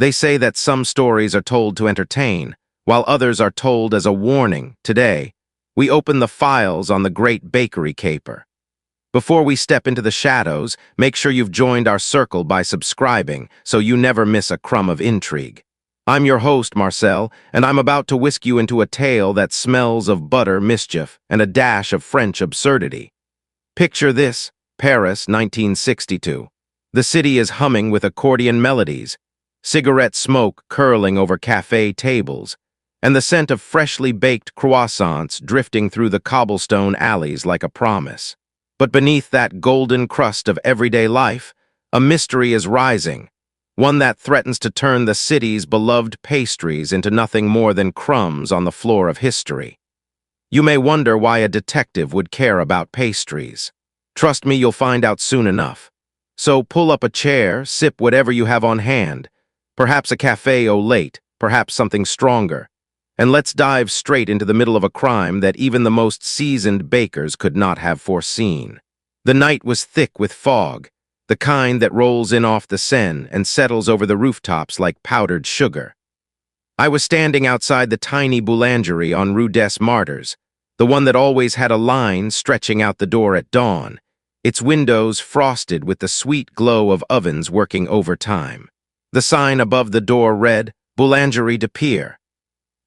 They say that some stories are told to entertain, while others are told as a warning. Today, we open the files on the great bakery caper. Before we step into the shadows, make sure you've joined our circle by subscribing so you never miss a crumb of intrigue. I'm your host, Marcel, and I'm about to whisk you into a tale that smells of butter mischief and a dash of French absurdity. Picture this: Paris, 1962. The city is humming with accordion melodies, cigarette smoke curling over cafe tables, and the scent of freshly baked croissants drifting through the cobblestone alleys like a promise. But beneath that golden crust of everyday life, a mystery is rising, one that threatens to turn the city's beloved pastries into nothing more than crumbs on the floor of history. You may wonder why a detective would care about pastries. Trust me, you'll find out soon enough. So pull up a chair, sip whatever you have on hand, perhaps a café au lait, perhaps something stronger, and let's dive straight into the middle of a crime that even the most seasoned bakers could not have foreseen. The night was thick with fog, the kind that rolls in off the Seine and settles over the rooftops like powdered sugar. I was standing outside the tiny boulangerie on Rue des Martyrs, the one that always had a line stretching out the door at dawn, its windows frosted with the sweet glow of ovens working overtime. The sign above the door read, "Boulangerie de Pierre."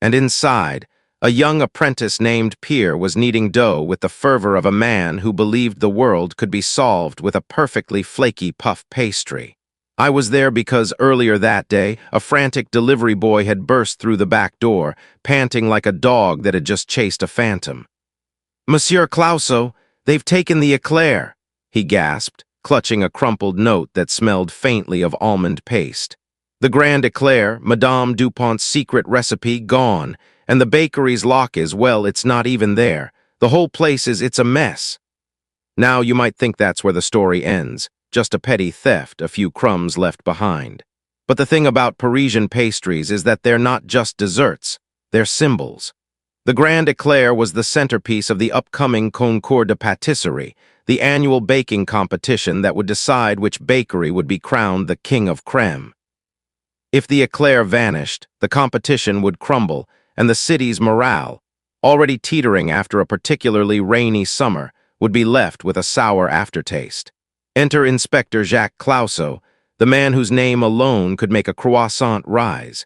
And inside, a young apprentice named Pierre was kneading dough with the fervor of a man who believed the world could be solved with a perfectly flaky puff pastry. I was there because earlier that day, a frantic delivery boy had burst through the back door, panting like a dog that had just chased a phantom. "Monsieur Clouseau, they've taken the eclair," he gasped, clutching a crumpled note that smelled faintly of almond paste. The grand eclair, Madame Dupont's secret recipe, gone, and the bakery's lock is, well, it's not even there. The whole place it's a mess. Now you might think that's where the story ends, just a petty theft, a few crumbs left behind. But the thing about Parisian pastries is that they're not just desserts, they're symbols. The Grand Eclair was the centerpiece of the upcoming Concours de Pâtisserie, the annual baking competition that would decide which bakery would be crowned the king of creme. If the eclair vanished, the competition would crumble, and the city's morale, already teetering after a particularly rainy summer, would be left with a sour aftertaste. Enter Inspector Jacques Clouseau, the man whose name alone could make a croissant rise.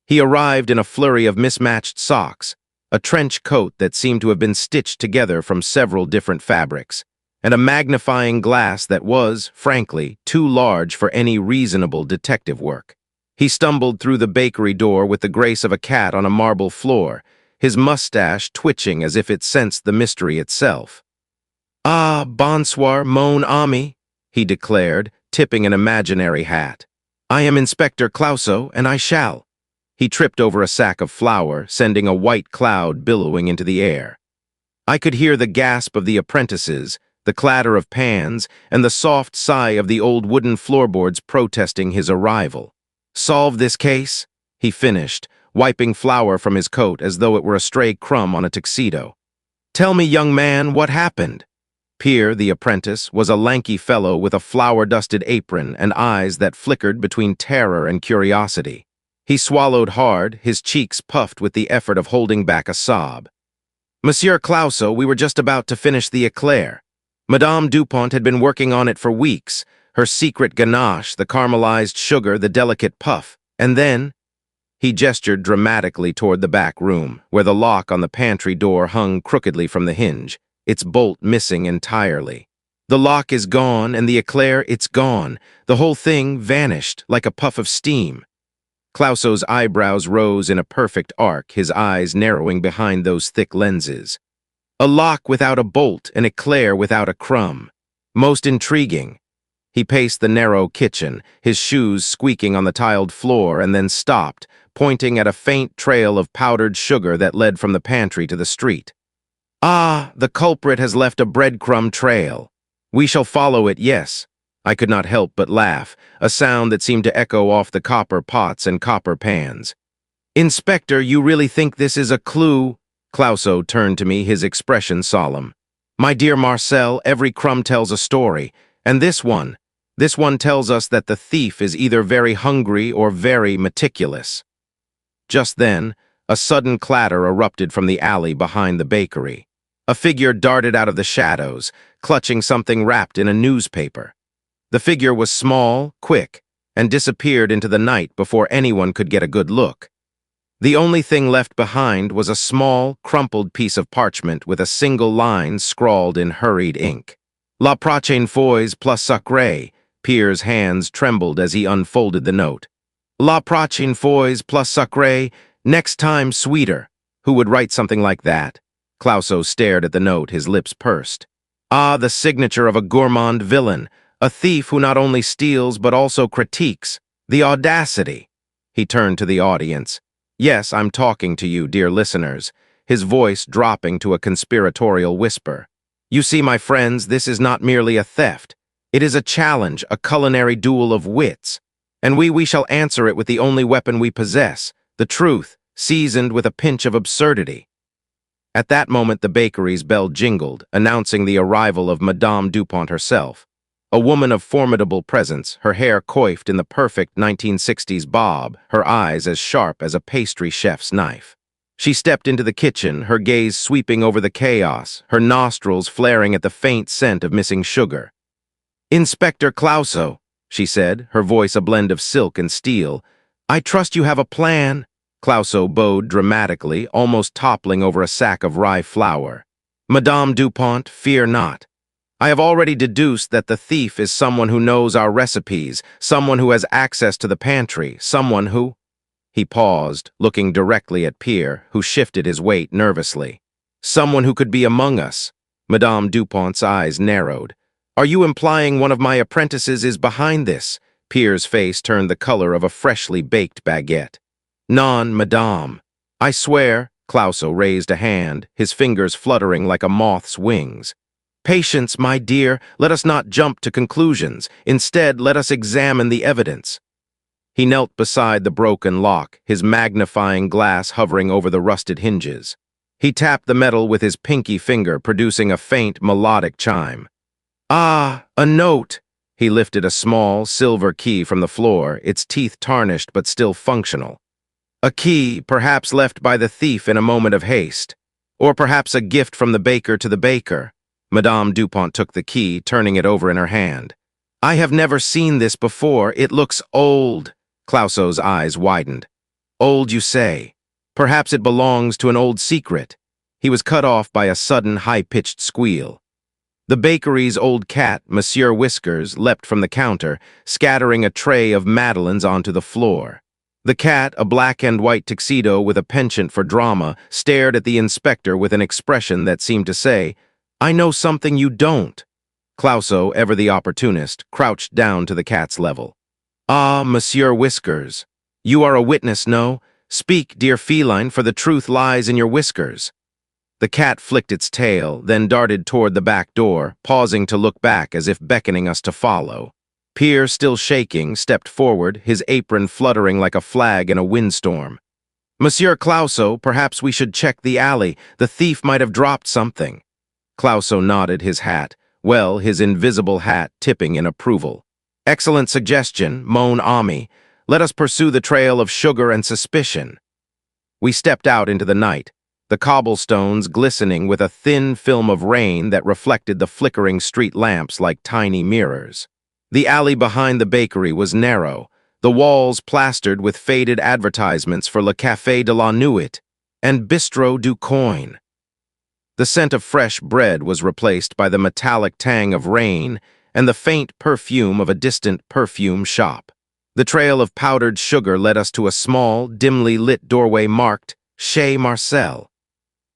He arrived in a flurry of mismatched socks, a trench coat that seemed to have been stitched together from several different fabrics, and a magnifying glass that was, frankly, too large for any reasonable detective work. He stumbled through the bakery door with the grace of a cat on a marble floor, his mustache twitching as if it sensed the mystery itself. "Ah, bonsoir, mon ami," he declared, tipping an imaginary hat. "I am Inspector Clouseau, and I shall." He tripped over a sack of flour, sending a white cloud billowing into the air. I could hear the gasp of the apprentices, the clatter of pans, and the soft sigh of the old wooden floorboards protesting his arrival. "Solve this case?" he finished, wiping flour from his coat as though it were a stray crumb on a tuxedo. "Tell me, young man, what happened?" Pierre, the apprentice, was a lanky fellow with a flour-dusted apron and eyes that flickered between terror and curiosity. He swallowed hard, his cheeks puffed with the effort of holding back a sob. "Monsieur Clouseau, we were just about to finish the eclair. Madame Dupont had been working on it for weeks, her secret ganache, the caramelized sugar, the delicate puff. And then—" He gestured dramatically toward the back room, where the lock on the pantry door hung crookedly from the hinge, its bolt missing entirely. "The lock is gone, and the eclair, it's gone. The whole thing vanished, like a puff of steam." Clouseau's eyebrows rose in a perfect arc, his eyes narrowing behind those thick lenses. "A lock without a bolt, an eclair without a crumb. Most intriguing." He paced the narrow kitchen, his shoes squeaking on the tiled floor, and then stopped, pointing at a faint trail of powdered sugar that led from the pantry to the street. "Ah, the culprit has left a breadcrumb trail. We shall follow it, yes." I could not help but laugh, a sound that seemed to echo off the copper pots and copper pans. "Inspector, you really think this is a clue?" Clouseau turned to me, his expression solemn. "My dear Marcel, every crumb tells a story, and this one, This one tells us that the thief is either very hungry or very meticulous. Just then, a sudden clatter erupted from the alley behind the bakery. A figure darted out of the shadows, clutching something wrapped in a newspaper. The figure was small, quick, and disappeared into the night before anyone could get a good look. The only thing left behind was a small, crumpled piece of parchment with a single line scrawled in hurried ink. La prochaine fois plus sacré. Pierre's hands trembled as he unfolded the note. La prochaine fois plus sacré. Next time sweeter. Who would write something like that? Clouseau stared at the note, his lips pursed. Ah, the signature of a gourmand villain, a thief who not only steals but also critiques. The audacity! He turned to the audience. Yes, I'm talking to you, dear listeners, his voice dropping to a conspiratorial whisper. You see, my friends, this is not merely a theft. It is a challenge, a culinary duel of wits. And we shall answer it with the only weapon we possess, the truth, seasoned with a pinch of absurdity. At that moment, the bakery's bell jingled, announcing the arrival of Madame Dupont herself. A woman of formidable presence, her hair coiffed in the perfect 1960s bob, her eyes as sharp as a pastry chef's knife. She stepped into the kitchen, her gaze sweeping over the chaos, her nostrils flaring at the faint scent of missing sugar. "Inspector Clouseau," she said, her voice a blend of silk and steel. "I trust you have a plan." Clouseau bowed dramatically, almost toppling over a sack of rye flour. "Madame Dupont, fear not. I have already deduced that the thief is someone who knows our recipes, someone who has access to the pantry, someone who—" He paused, looking directly at Pierre, who shifted his weight nervously. "Someone who could be among us." Madame Dupont's eyes narrowed. "Are you implying one of my apprentices is behind this?" Pierre's face turned the color of a freshly baked baguette. "Non, madame. I swear," Clouseau raised a hand, his fingers fluttering like a moth's wings. "Patience, my dear, let us not jump to conclusions. Instead, let us examine the evidence." He knelt beside the broken lock, his magnifying glass hovering over the rusted hinges. He tapped the metal with his pinky finger, producing a faint, melodic chime. "Ah, a note!" He lifted a small, silver key from the floor, its teeth tarnished but still functional. A key, perhaps left by the thief in a moment of haste. Or perhaps a gift from the baker to the baker. Madame Dupont took the key, turning it over in her hand. "I have never seen this before. It looks old." Clouseau's eyes widened. "Old, you say? Perhaps it belongs to an old secret." He was cut off by a sudden, high-pitched squeal. The bakery's old cat, Monsieur Whiskers, leapt from the counter, scattering a tray of madeleines onto the floor. The cat, a black and white tuxedo with a penchant for drama, stared at the inspector with an expression that seemed to say, "I know something you don't." Clouseau, ever the opportunist, crouched down to the cat's level. "Ah, Monsieur Whiskers. You are a witness, no? Speak, dear feline, for the truth lies in your whiskers." The cat flicked its tail, then darted toward the back door, pausing to look back as if beckoning us to follow. Pierre, still shaking, stepped forward, his apron fluttering like a flag in a windstorm. "Monsieur Clouseau, perhaps we should check the alley. The thief might have dropped something." Clouseau nodded his hat, his invisible hat tipping in approval. "Excellent suggestion, mon ami. Let us pursue the trail of sugar and suspicion." We stepped out into the night, the cobblestones glistening with a thin film of rain that reflected the flickering street lamps like tiny mirrors. The alley behind the bakery was narrow, the walls plastered with faded advertisements for Le Café de la Nuit and Bistrot du Coin. The scent of fresh bread was replaced by the metallic tang of rain and the faint perfume of a distant perfume shop. The trail of powdered sugar led us to a small, dimly lit doorway marked Chez Marcel.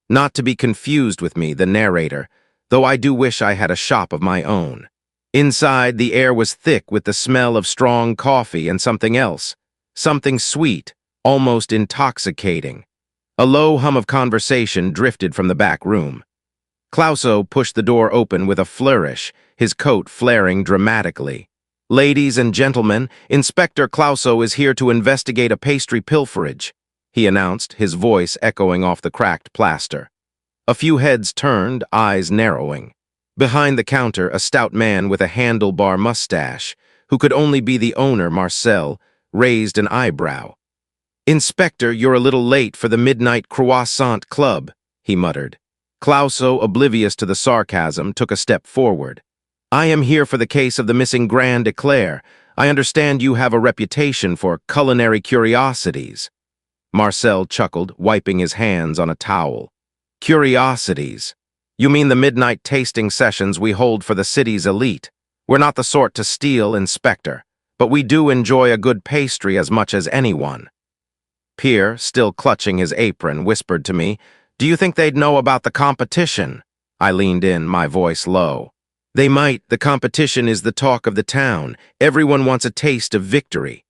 Not to be confused with me, the narrator, though I do wish I had a shop of my own. Inside, the air was thick with the smell of strong coffee and something else, something sweet, almost intoxicating. A low hum of conversation drifted from the back room. Clouseau pushed the door open with a flourish, his coat flaring dramatically. "Ladies and gentlemen, Inspector Clouseau is here to investigate a pastry pilferage," he announced, his voice echoing off the cracked plaster. A few heads turned, eyes narrowing. Behind the counter, a stout man with a handlebar mustache, who could only be the owner, Marcel, raised an eyebrow. "Inspector, you're a little late for the midnight croissant club," he muttered. Clouseau, oblivious to the sarcasm, took a step forward. "I am here for the case of the missing Grand Eclair. I understand you have a reputation for culinary curiosities." Marcel chuckled, wiping his hands on a towel. "Curiosities? You mean the midnight tasting sessions we hold for the city's elite? We're not the sort to steal, Inspector, but we do enjoy a good pastry as much as anyone." Pierre, still clutching his apron, whispered to me, "Do you think they'd know about the competition?" I leaned in, my voice low. "They might. The competition is the talk of the town. Everyone wants a taste of victory."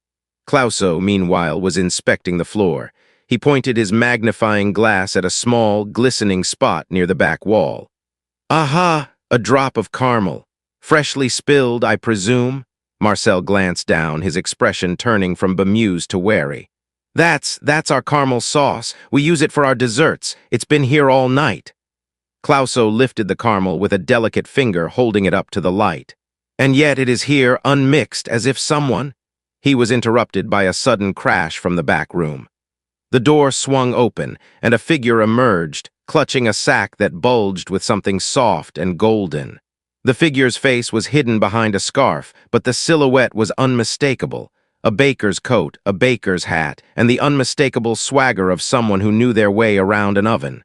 Clouseau, meanwhile, was inspecting the floor. He pointed his magnifying glass at a small, glistening spot near the back wall. "Aha! A drop of caramel. Freshly spilled, I presume?" Marcel glanced down, his expression turning from bemused to wary. That's our caramel sauce. We use it for our desserts. It's been here all night." Clouseau lifted the caramel with a delicate finger, holding it up to the light. "And yet it is here unmixed, as if someone—" He was interrupted by a sudden crash from the back room. The door swung open, and a figure emerged, clutching a sack that bulged with something soft and golden. The figure's face was hidden behind a scarf, but the silhouette was unmistakable. A baker's coat, a baker's hat, and the unmistakable swagger of someone who knew their way around an oven.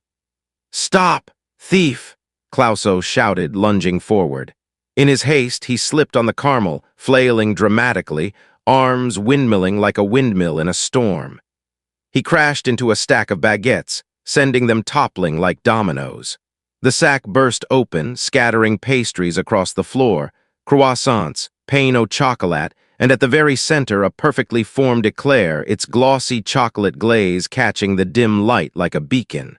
"Stop! Thief!" Clouseau shouted, lunging forward. In his haste, he slipped on the caramel, flailing dramatically, arms windmilling like a windmill in a storm. He crashed into a stack of baguettes, sending them toppling like dominoes. The sack burst open, scattering pastries across the floor, croissants, pain au chocolat, and at the very center a perfectly formed eclair, its glossy chocolate glaze catching the dim light like a beacon.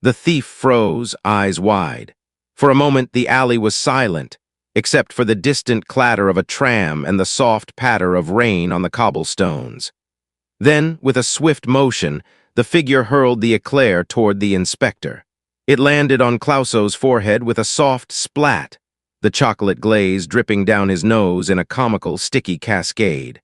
The thief froze, eyes wide. For a moment the alley was silent, except for the distant clatter of a tram and the soft patter of rain on the cobblestones. Then, with a swift motion, the figure hurled the eclair toward the inspector. It landed on Clouseau's forehead with a soft splat, the chocolate glaze dripping down his nose in a comical, sticky cascade.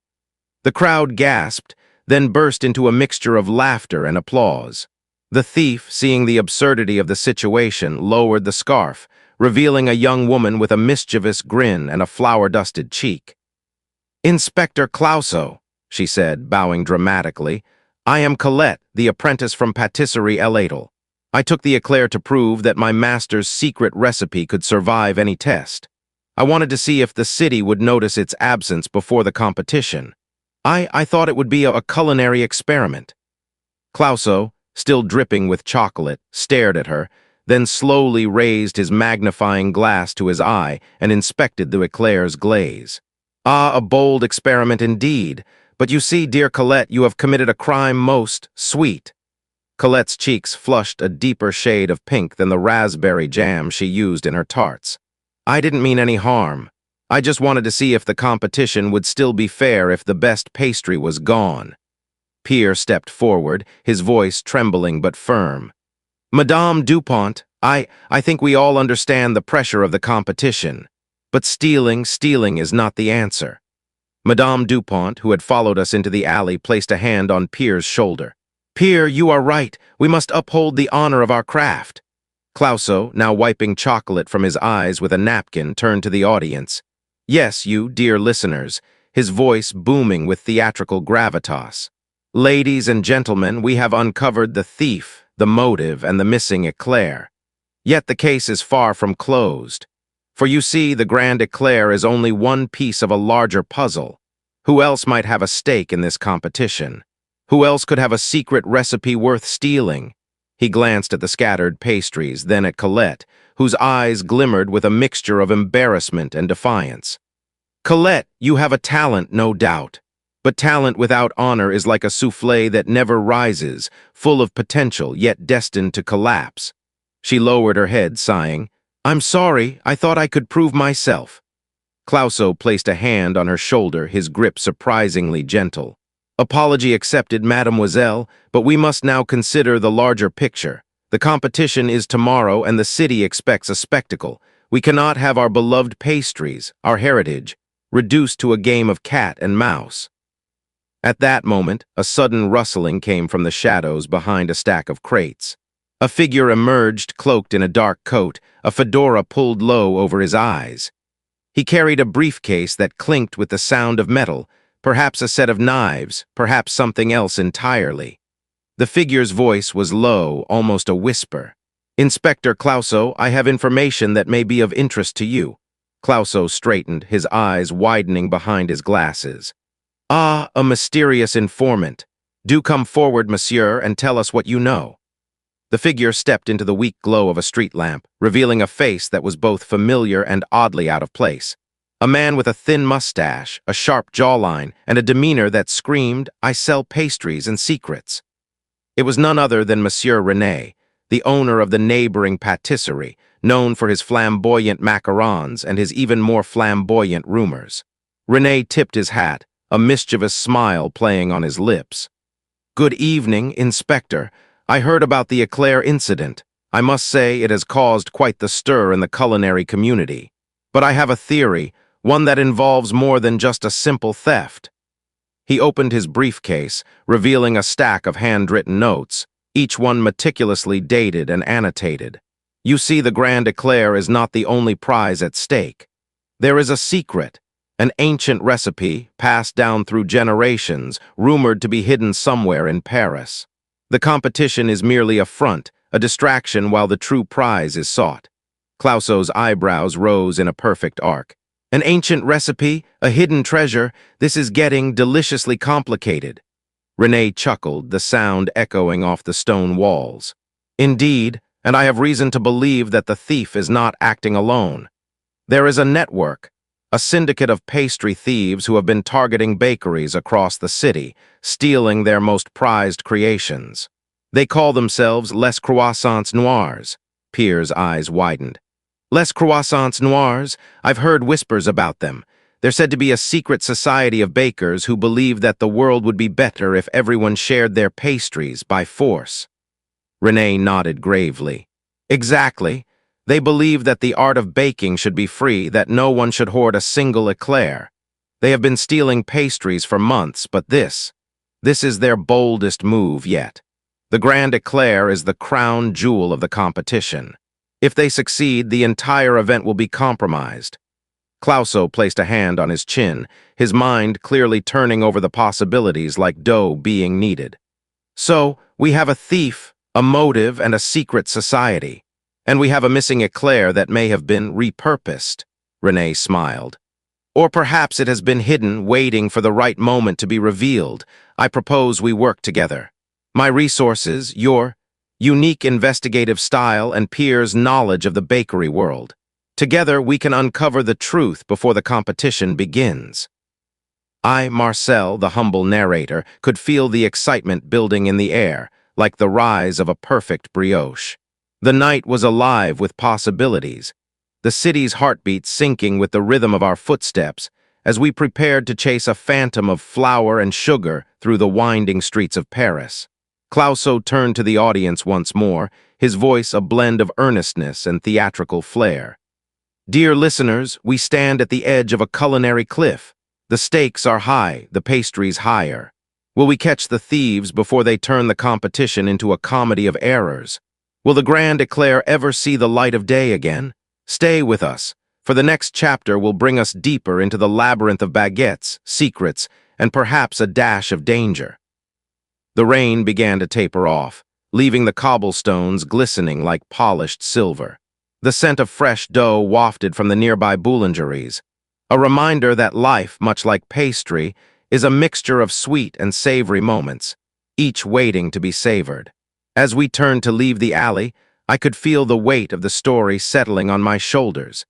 The crowd gasped, then burst into a mixture of laughter and applause. The thief, seeing the absurdity of the situation, lowered the scarf, revealing a young woman with a mischievous grin and a flour-dusted cheek. "Inspector Clouseau," she said, bowing dramatically, "I am Colette, the apprentice from Patisserie L'Étoile. I took the eclair to prove that my master's secret recipe could survive any test. I wanted to see if the city would notice its absence before the competition. I thought it would be a culinary experiment." Clouseau, still dripping with chocolate, stared at her, then slowly raised his magnifying glass to his eye and inspected the eclair's glaze. "Ah, a bold experiment indeed. But you see, dear Colette, you have committed a crime most sweet." Colette's cheeks flushed a deeper shade of pink than the raspberry jam she used in her tarts. "I didn't mean any harm. I just wanted to see if the competition would still be fair if the best pastry was gone." Pierre stepped forward, his voice trembling but firm. "Madame Dupont, I think we all understand the pressure of the competition. But stealing is not the answer." Madame Dupont, who had followed us into the alley, placed a hand on Pierre's shoulder. "Pierre, you are right. We must uphold the honor of our craft." Clouseau, now wiping chocolate from his eyes with a napkin, turned to the audience. "Yes, you, dear listeners," his voice booming with theatrical gravitas. "Ladies and gentlemen, we have uncovered the thief, the motive, and the missing eclair. Yet the case is far from closed. For you see, the Grand Eclair is only one piece of a larger puzzle. Who else might have a stake in this competition? Who else could have a secret recipe worth stealing?" He glanced at the scattered pastries, then at Colette, whose eyes glimmered with a mixture of embarrassment and defiance. "Colette, you have a talent, no doubt. But talent without honor is like a soufflé that never rises, full of potential, yet destined to collapse." She lowered her head, sighing. "I'm sorry, I thought I could prove myself." Clouseau placed a hand on her shoulder, his grip surprisingly gentle. "Apology accepted, mademoiselle, but we must now consider the larger picture. The competition is tomorrow and the city expects a spectacle. We cannot have our beloved pastries, our heritage, reduced to a game of cat and mouse. At that moment, a sudden rustling came from the shadows behind a stack of crates. A figure emerged, cloaked in a dark coat, a fedora pulled low over his eyes. He carried a briefcase that clinked with the sound of metal, perhaps a set of knives, perhaps something else entirely. The figure's voice was low, almost a whisper. "Inspector Clouseau, I have information that may be of interest to you." Clouseau straightened, his eyes widening behind his glasses. "Ah, a mysterious informant. Do come forward, monsieur, and tell us what you know." The figure stepped into the weak glow of a street lamp, revealing a face that was both familiar and oddly out of place. A man with a thin mustache, a sharp jawline, and a demeanor that screamed, "I sell pastries and secrets." It was none other than Monsieur René, the owner of the neighboring pâtisserie, known for his flamboyant macarons and his even more flamboyant rumors. René tipped his hat, a mischievous smile playing on his lips. "Good evening, Inspector. I heard about the Eclair incident. I must say it has caused quite the stir in the culinary community. But I have a theory, one that involves more than just a simple theft." He opened his briefcase, revealing a stack of handwritten notes, each one meticulously dated and annotated. "You see, the Grand Eclair is not the only prize at stake. There is a secret, an ancient recipe passed down through generations, rumored to be hidden somewhere in Paris. The competition is merely a front, a distraction while the true prize is sought." Clouseau's eyebrows rose in a perfect arc. "An ancient recipe, a hidden treasure, this is getting deliciously complicated." René chuckled, the sound echoing off the stone walls. "Indeed, and I have reason to believe that the thief is not acting alone. There is a network, a syndicate of pastry thieves who have been targeting bakeries across the city, stealing their most prized creations. They call themselves Les Croissants Noirs." Pierre's eyes widened. "Les Croissants Noirs? I've heard whispers about them. They're said to be a secret society of bakers who believe that the world would be better if everyone shared their pastries by force." René nodded gravely. "Exactly. They believe that the art of baking should be free, that no one should hoard a single eclair. They have been stealing pastries for months, but this is their boldest move yet. The Grand Eclair is the crown jewel of the competition. If they succeed, the entire event will be compromised." Clouseau placed a hand on his chin, his mind clearly turning over the possibilities like dough being kneaded. "So, we have a thief, a motive, and a secret society. And we have a missing eclair that may have been repurposed," René smiled. "Or perhaps it has been hidden, waiting for the right moment to be revealed. I propose we work together. My resources, your unique investigative style, and Pierre's knowledge of the bakery world. Together, we can uncover the truth before the competition begins." I, Marcel, the humble narrator, could feel the excitement building in the air, like the rise of a perfect brioche. The night was alive with possibilities, the city's heartbeat syncing with the rhythm of our footsteps as we prepared to chase a phantom of flour and sugar through the winding streets of Paris. Clouseau turned to the audience once more, his voice a blend of earnestness and theatrical flair. "Dear listeners, we stand at the edge of a culinary cliff. The stakes are high, the pastries higher. Will we catch the thieves before they turn the competition into a comedy of errors? Will the Grand Eclair ever see the light of day again? Stay with us, for the next chapter will bring us deeper into the labyrinth of baguettes, secrets, and perhaps a dash of danger." The rain began to taper off, leaving the cobblestones glistening like polished silver. The scent of fresh dough wafted from the nearby boulangeries, a reminder that life, much like pastry, is a mixture of sweet and savory moments, each waiting to be savored. As we turned to leave the alley, I could feel the weight of the story settling on my shoulders,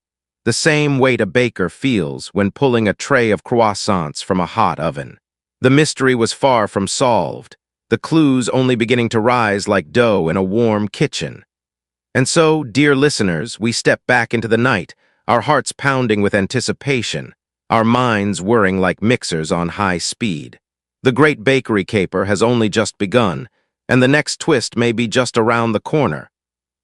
the same weight a baker feels when pulling a tray of croissants from a hot oven. The mystery was far from solved, the clues only beginning to rise like dough in a warm kitchen. And so, dear listeners, we step back into the night, our hearts pounding with anticipation, our minds whirring like mixers on high speed. The great bakery caper has only just begun, and the next twist may be just around the corner.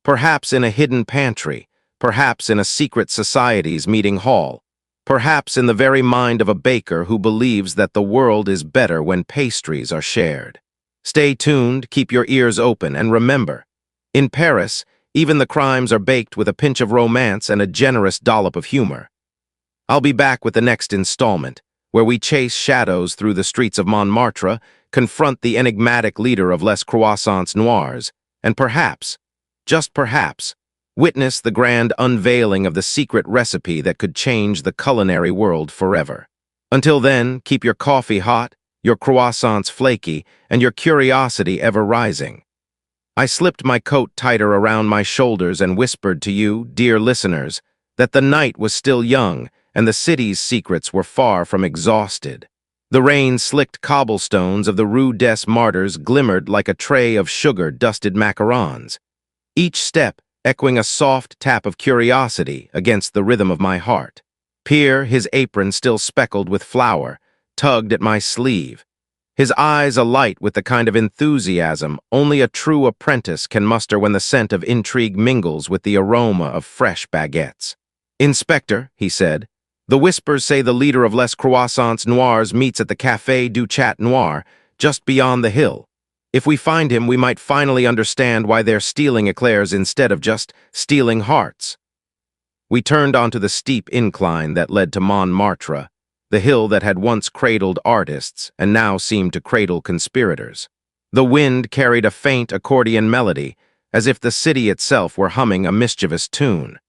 Perhaps in a hidden pantry, perhaps in a secret society's meeting hall. perhaps in the very mind of a baker who believes that the world is better when pastries are shared. Stay tuned, keep your ears open, and remember, in Paris, even the crimes are baked with a pinch of romance and a generous dollop of humor. I'll be back with the next installment, where we chase shadows through the streets of Montmartre, confront the enigmatic leader of Les Croissants Noirs, and perhaps, just perhaps, witness the grand unveiling of the secret recipe that could change the culinary world forever. Until then, keep your coffee hot, your croissants flaky, and your curiosity ever rising. I slipped my coat tighter around my shoulders and whispered to you, dear listeners, that the night was still young and the city's secrets were far from exhausted. The rain-slicked cobblestones of the Rue des Martyrs glimmered like a tray of sugar-dusted macarons, each step echoing a soft tap of curiosity against the rhythm of my heart. Pierre, his apron still speckled with flour, tugged at my sleeve, his eyes alight with the kind of enthusiasm only a true apprentice can muster when the scent of intrigue mingles with the aroma of fresh baguettes. "Inspector," he said, "the whispers say the leader of Les Croissants Noirs meets at the Café du Chat Noir, just beyond the hill. If we find him, we might finally understand why they're stealing eclairs instead of just stealing hearts." We turned onto the steep incline that led to Montmartre, the hill that had once cradled artists and now seemed to cradle conspirators. The wind carried a faint accordion melody, as if the city itself were humming a mischievous tune.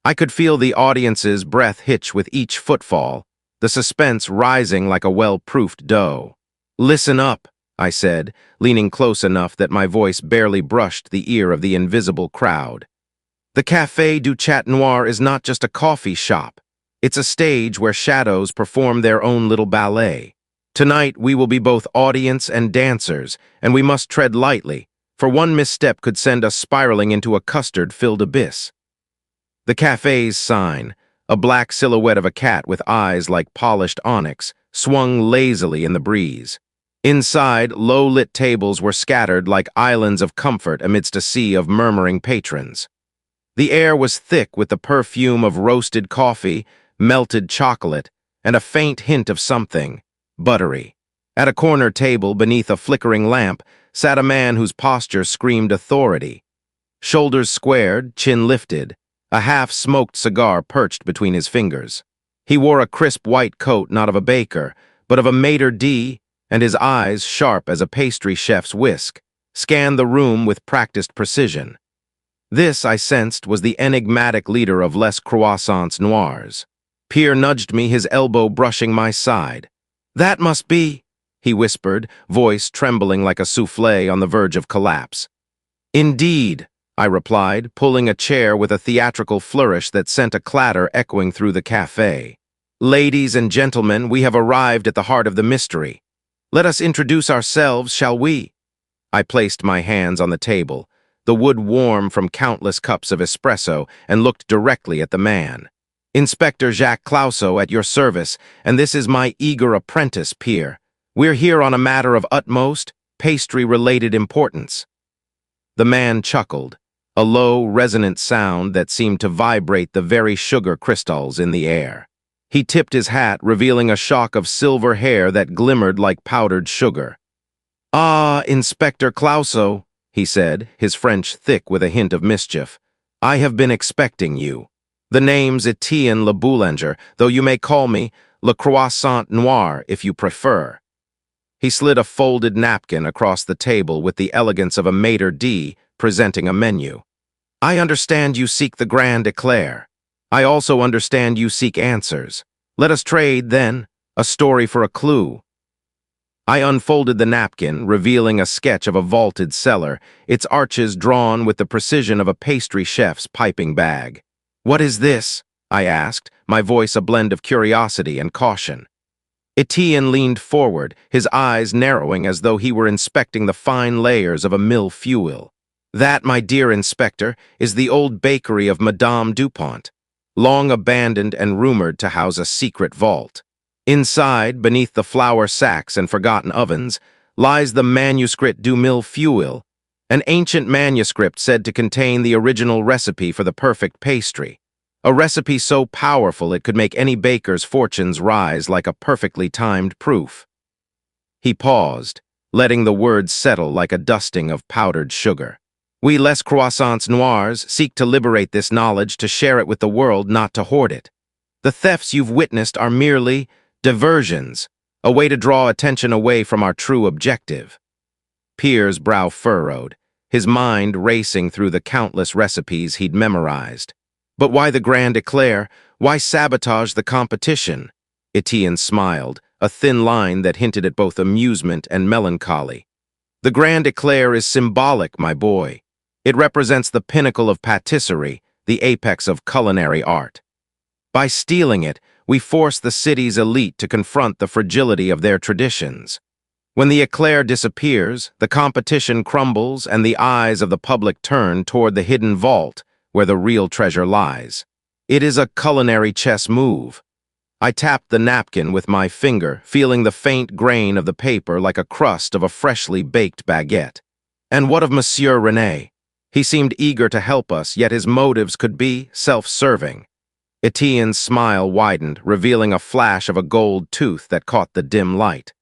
I could feel the audience's breath hitch with each footfall, the suspense rising like a well-proofed dough. "Listen up," I said, leaning close enough that my voice barely brushed the ear of the invisible crowd. "The Café du Chat Noir is not just a coffee shop. It's a stage where shadows perform their own little ballet. Tonight we will be both audience and dancers, and we must tread lightly, for one misstep could send us spiraling into a custard-filled abyss." The cafe's sign, a black silhouette of a cat with eyes like polished onyx, swung lazily in the breeze. Inside, low-lit tables were scattered like islands of comfort amidst a sea of murmuring patrons. The air was thick with the perfume of roasted coffee, melted chocolate, and a faint hint of something buttery. At a corner table beneath a flickering lamp sat a man whose posture screamed authority. Shoulders squared, chin lifted, a half-smoked cigar perched between his fingers. He wore a crisp white coat not of a baker, but of a maitre d', and his eyes, sharp as a pastry chef's whisk, scanned the room with practiced precision. This, I sensed, was the enigmatic leader of Les Croissants Noirs. Pierre nudged me, his elbow brushing my side. "That must be," he whispered, voice trembling like a soufflé on the verge of collapse. "Indeed," I replied, pulling a chair with a theatrical flourish that sent a clatter echoing through the café. "Ladies and gentlemen, we have arrived at the heart of the mystery. Let us introduce ourselves, shall we?" I placed my hands on the table, the wood warm from countless cups of espresso, and looked directly at the man. "Inspector Jacques Clouseau at your service, and this is my eager apprentice, Pierre. We're here on a matter of utmost, pastry-related importance." The man chuckled, a low, resonant sound that seemed to vibrate the very sugar crystals in the air. He tipped his hat, revealing a shock of silver hair that glimmered like powdered sugar. "Ah, Inspector Clouseau," he said, his French thick with a hint of mischief. "I have been expecting you. The name's Etienne Le Boulanger, though you may call me Le Croissant Noir if you prefer." He slid a folded napkin across the table with the elegance of a maitre d' presenting a menu. "I understand you seek the grand eclair. I also understand you seek answers. Let us trade, then, a story for a clue." I unfolded the napkin, revealing a sketch of a vaulted cellar, its arches drawn with the precision of a pastry chef's piping bag. "What is this?" I asked, my voice a blend of curiosity and caution. Etienne leaned forward, his eyes narrowing as though he were inspecting the fine layers of a millefeuille. "That, my dear inspector, is the old bakery of Madame Dupont, long abandoned and rumored to house a secret vault. Inside, beneath the flour sacks and forgotten ovens, lies the Manuscrit du Millefeuille, an ancient manuscript said to contain the original recipe for the perfect pastry. A recipe so powerful it could make any baker's fortunes rise like a perfectly timed proof. He paused, letting the words settle like a dusting of powdered sugar. We les croissants noirs seek to liberate this knowledge to share it with the world, not to hoard it. The thefts you've witnessed are merely diversions, a way to draw attention away from our true objective. Pierre's brow furrowed, his mind racing through the countless recipes he'd memorized. But why the grand eclair? Why sabotage the competition? Etienne smiled, a thin line that hinted at both amusement and melancholy. The grand eclair is symbolic, my boy. It represents the pinnacle of patisserie, the apex of culinary art. By stealing it, we force the city's elite to confront the fragility of their traditions. When the eclair disappears, the competition crumbles and the eyes of the public turn toward the hidden vault where the real treasure lies. It is a culinary chess move. I tapped the napkin with my finger, feeling the faint grain of the paper like a crust of a freshly baked baguette. And what of Monsieur René? He seemed eager to help us, yet his motives could be self-serving. Etienne's smile widened, revealing a flash of a gold tooth that caught the dim light.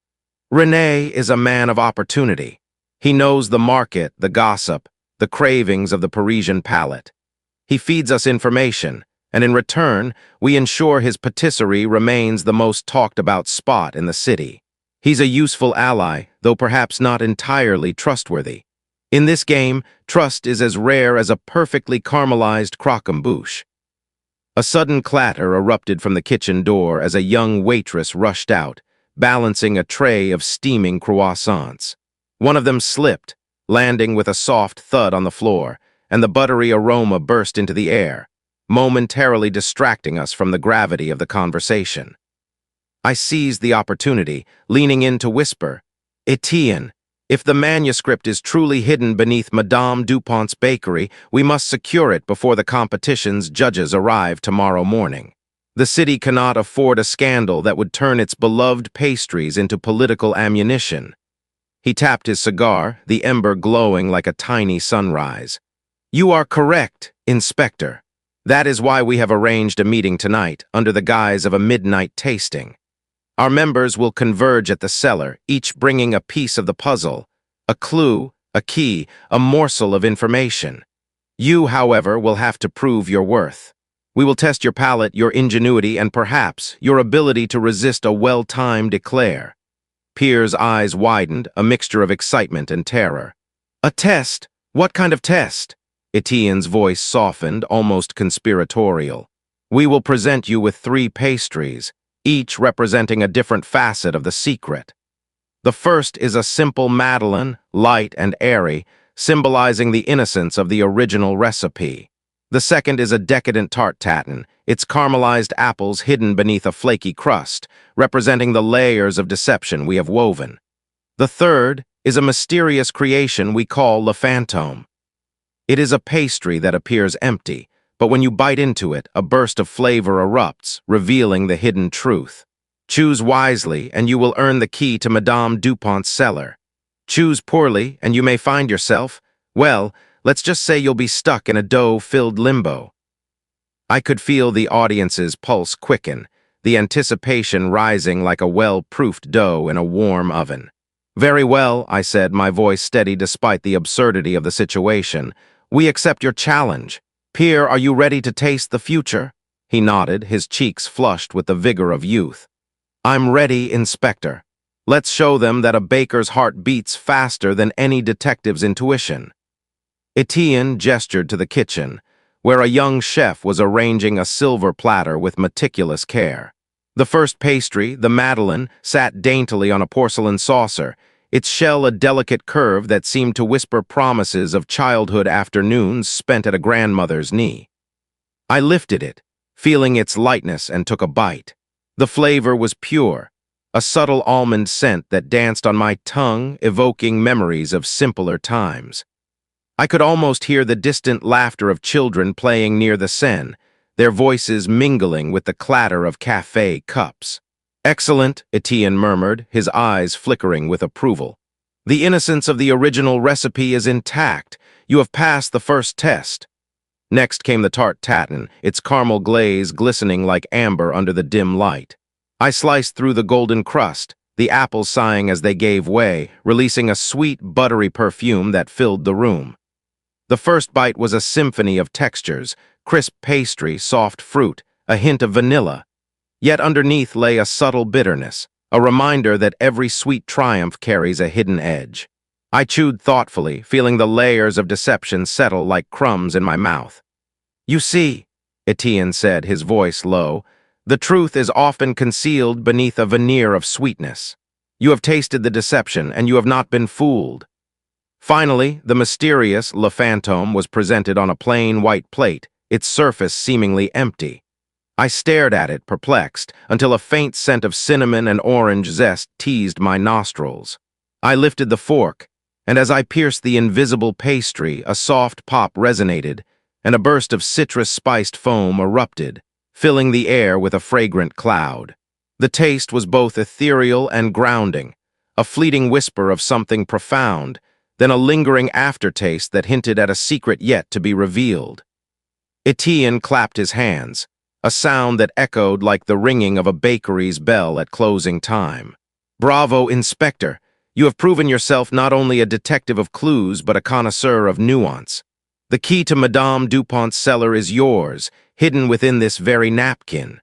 René is a man of opportunity. He knows the market, the gossip, the cravings of the Parisian palate. He feeds us information, and in return, we ensure his patisserie remains the most talked-about spot in the city. He's a useful ally, though perhaps not entirely trustworthy. In this game, trust is as rare as a perfectly caramelized croquembouche. A sudden clatter erupted from the kitchen door as a young waitress rushed out, balancing a tray of steaming croissants. One of them slipped, landing with a soft thud on the floor, and the buttery aroma burst into the air, momentarily distracting us from the gravity of the conversation. I seized the opportunity, leaning in to whisper, "Etienne, if the manuscript is truly hidden beneath Madame Dupont's bakery, we must secure it before the competition's judges arrive tomorrow morning. The city cannot afford a scandal that would turn its beloved pastries into political ammunition." He tapped his cigar, the ember glowing like a tiny sunrise. "You are correct, Inspector. That is why we have arranged a meeting tonight, under the guise of a midnight tasting. Our members will converge at the cellar, each bringing a piece of the puzzle, a clue, a key, a morsel of information. You, however, will have to prove your worth. We will test your palate, your ingenuity, and perhaps your ability to resist a well-timed eclair." Pierre's eyes widened, a mixture of excitement and terror. "A test? What kind of test?" Etienne's voice softened, almost conspiratorial. "We will present you with 3 pastries, each representing a different facet of the secret. The first is a simple madeleine, light and airy, symbolizing the innocence of the original recipe. The second is a decadent tart tatin, its caramelized apples hidden beneath a flaky crust, representing the layers of deception we have woven. The third is a mysterious creation we call Le Fantôme. It is a pastry that appears empty, but when you bite into it, a burst of flavor erupts, revealing the hidden truth. Choose wisely, and you will earn the key to Madame Dupont's cellar. Choose poorly, and you may find yourself, well, let's just say you'll be stuck in a dough-filled limbo." I could feel the audience's pulse quicken, the anticipation rising like a well-proofed dough in a warm oven. "Very well," I said, my voice steady despite the absurdity of the situation. "We accept your challenge. Pierre, are you ready to taste the future?" He nodded, his cheeks flushed with the vigor of youth. "I'm ready, Inspector. Let's show them that a baker's heart beats faster than any detective's intuition." Etienne gestured to the kitchen, where a young chef was arranging a silver platter with meticulous care. The first pastry, the madeleine, sat daintily on a porcelain saucer, its shell a delicate curve that seemed to whisper promises of childhood afternoons spent at a grandmother's knee. I lifted it, feeling its lightness, and took a bite. The flavor was pure, a subtle almond scent that danced on my tongue, evoking memories of simpler times. I could almost hear the distant laughter of children playing near the Seine, their voices mingling with the clatter of café cups. "Excellent," Etienne murmured, his eyes flickering with approval. "The innocence of the original recipe is intact. You have passed the first test." Next came the tart tatin, its caramel glaze glistening like amber under the dim light. I sliced through the golden crust, the apples sighing as they gave way, releasing a sweet, buttery perfume that filled the room. The first bite was a symphony of textures, crisp pastry, soft fruit, a hint of vanilla. Yet underneath lay a subtle bitterness, a reminder that every sweet triumph carries a hidden edge. I chewed thoughtfully, feeling the layers of deception settle like crumbs in my mouth. "You see," Etienne said, his voice low, "the truth is often concealed beneath a veneer of sweetness. You have tasted the deception, and you have not been fooled." Finally, the mysterious Le Fantôme was presented on a plain white plate, its surface seemingly empty. I stared at it, perplexed, until a faint scent of cinnamon and orange zest teased my nostrils. I lifted the fork, and as I pierced the invisible pastry, a soft pop resonated, and a burst of citrus-spiced foam erupted, filling the air with a fragrant cloud. The taste was both ethereal and grounding, a fleeting whisper of something profound, then a lingering aftertaste that hinted at a secret yet to be revealed. Etienne clapped his hands, a sound that echoed like the ringing of a bakery's bell at closing time. "Bravo, Inspector! You have proven yourself not only a detective of clues but a connoisseur of nuance. The key to Madame Dupont's cellar is yours, hidden within this very napkin."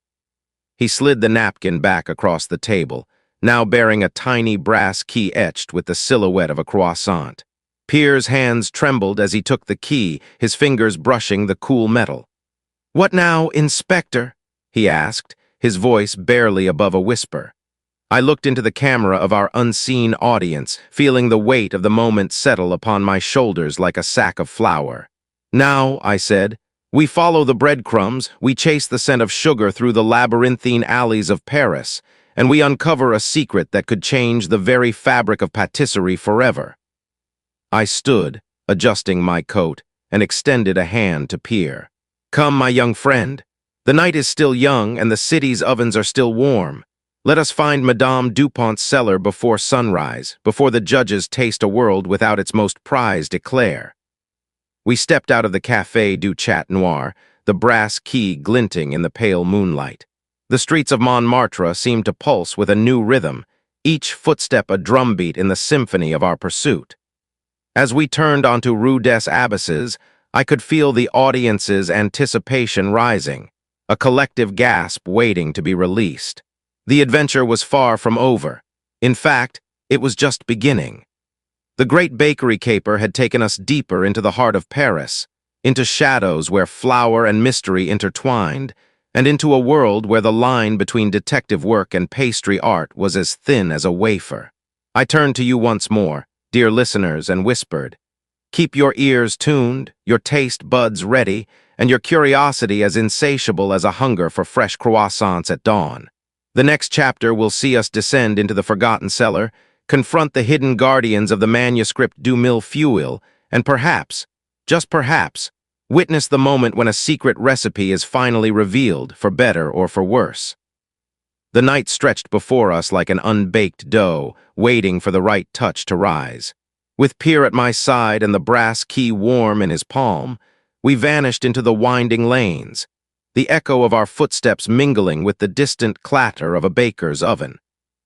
He slid the napkin back across the table, now bearing a tiny brass key etched with the silhouette of a croissant. Pierre's hands trembled as he took the key, his fingers brushing the cool metal. "What now, Inspector?" he asked, his voice barely above a whisper. I looked into the camera of our unseen audience, feeling the weight of the moment settle upon my shoulders like a sack of flour. "Now," I said, "we follow the breadcrumbs, we chase the scent of sugar through the labyrinthine alleys of Paris, and we uncover a secret that could change the very fabric of patisserie forever." I stood, adjusting my coat, and extended a hand to Pierre. "Come, my young friend. The night is still young, and the city's ovens are still warm. Let us find Madame Dupont's cellar before sunrise, before the judges taste a world without its most prized eclair." We stepped out of the Café du Chat Noir, the brass key glinting in the pale moonlight. The streets of Montmartre seemed to pulse with a new rhythm, each footstep a drumbeat in the symphony of our pursuit. As we turned onto Rue des Abysses, I could feel the audience's anticipation rising, a collective gasp waiting to be released. The adventure was far from over. In fact, it was just beginning. The great bakery caper had taken us deeper into the heart of Paris, into shadows where flower and mystery intertwined, and into a world where the line between detective work and pastry art was as thin as a wafer. I turned to you once more, dear listeners, and whispered, "Keep your ears tuned, your taste buds ready, and your curiosity as insatiable as a hunger for fresh croissants at dawn. The next chapter will see us descend into the forgotten cellar, confront the hidden guardians of the manuscript du Millefeuille, and perhaps, just perhaps, witness the moment when a secret recipe is finally revealed, for better or for worse." The night stretched before us like an unbaked dough, waiting for the right touch to rise. With Pierre at my side and the brass key warm in his palm, we vanished into the winding lanes, the echo of our footsteps mingling with the distant clatter of a baker's oven,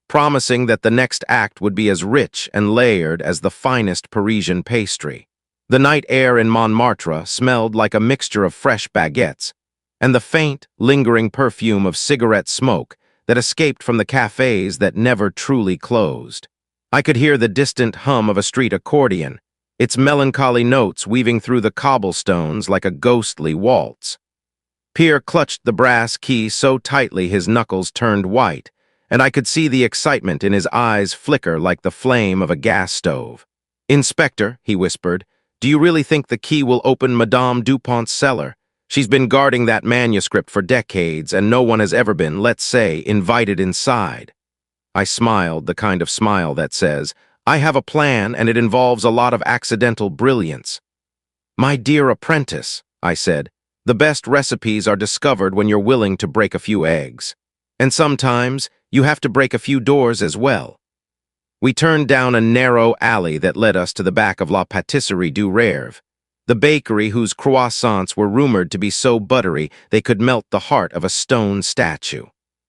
promising that the next act would be as rich and layered as the finest Parisian pastry. The night air in Montmartre smelled like a mixture of fresh baguettes, and the faint, lingering perfume of cigarette smoke that escaped from the cafes that never truly closed. I could hear the distant hum of a street accordion, its melancholy notes weaving through the cobblestones like a ghostly waltz. Pierre clutched the brass key so tightly his knuckles turned white, and I could see the excitement in his eyes flicker like the flame of a gas stove. "Inspector," he whispered, "do you really think the key will open Madame Dupont's cellar? She's been guarding that manuscript for decades, and no one has ever been, let's say, invited inside." I smiled, the kind of smile that says, "I have a plan, and it involves a lot of accidental brilliance." "My dear apprentice," I said, "the best recipes are discovered when you're willing to break a few eggs. And sometimes, you have to break a few doors as well." We turned down a narrow alley that led us to the back of La Pâtisserie du Rêve. the bakery whose croissants were rumored to be so buttery they could melt the heart of a stone statue.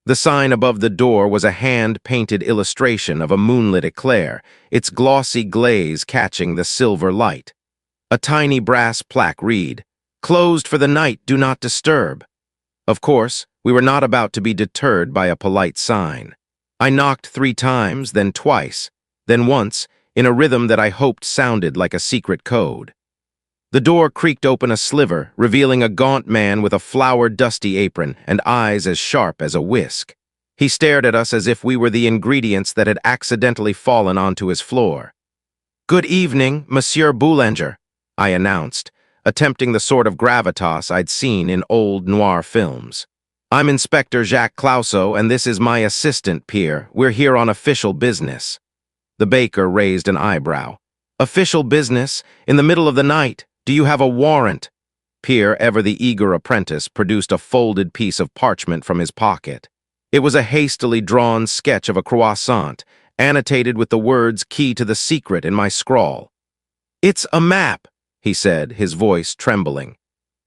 The sign above the door was a hand-painted illustration of a moonlit eclair, its glossy glaze catching the silver light. A tiny brass plaque read, "Closed for the night, do not disturb." Of course, we were not about to be deterred by a polite sign. I knocked 3 times, then twice, then once, in a rhythm that I hoped sounded like a secret code. The door creaked open a sliver, revealing a gaunt man with a flour-dusty apron and eyes as sharp as a whisk. He stared at us as if we were the ingredients that had accidentally fallen onto his floor. "Good evening, Monsieur Boulanger," I announced, attempting the sort of gravitas I'd seen in old noir films. "I'm Inspector Jacques Clouseau, and this is my assistant, Pierre. We're here on official business." The baker raised an eyebrow. "Official business? In the middle of the night? Do you have a warrant?" Pierre, ever the eager apprentice, produced a folded piece of parchment from his pocket. It was a hastily drawn sketch of a croissant, annotated with the words "Key to the Secret" in my scrawl. "It's a map," he said, his voice trembling.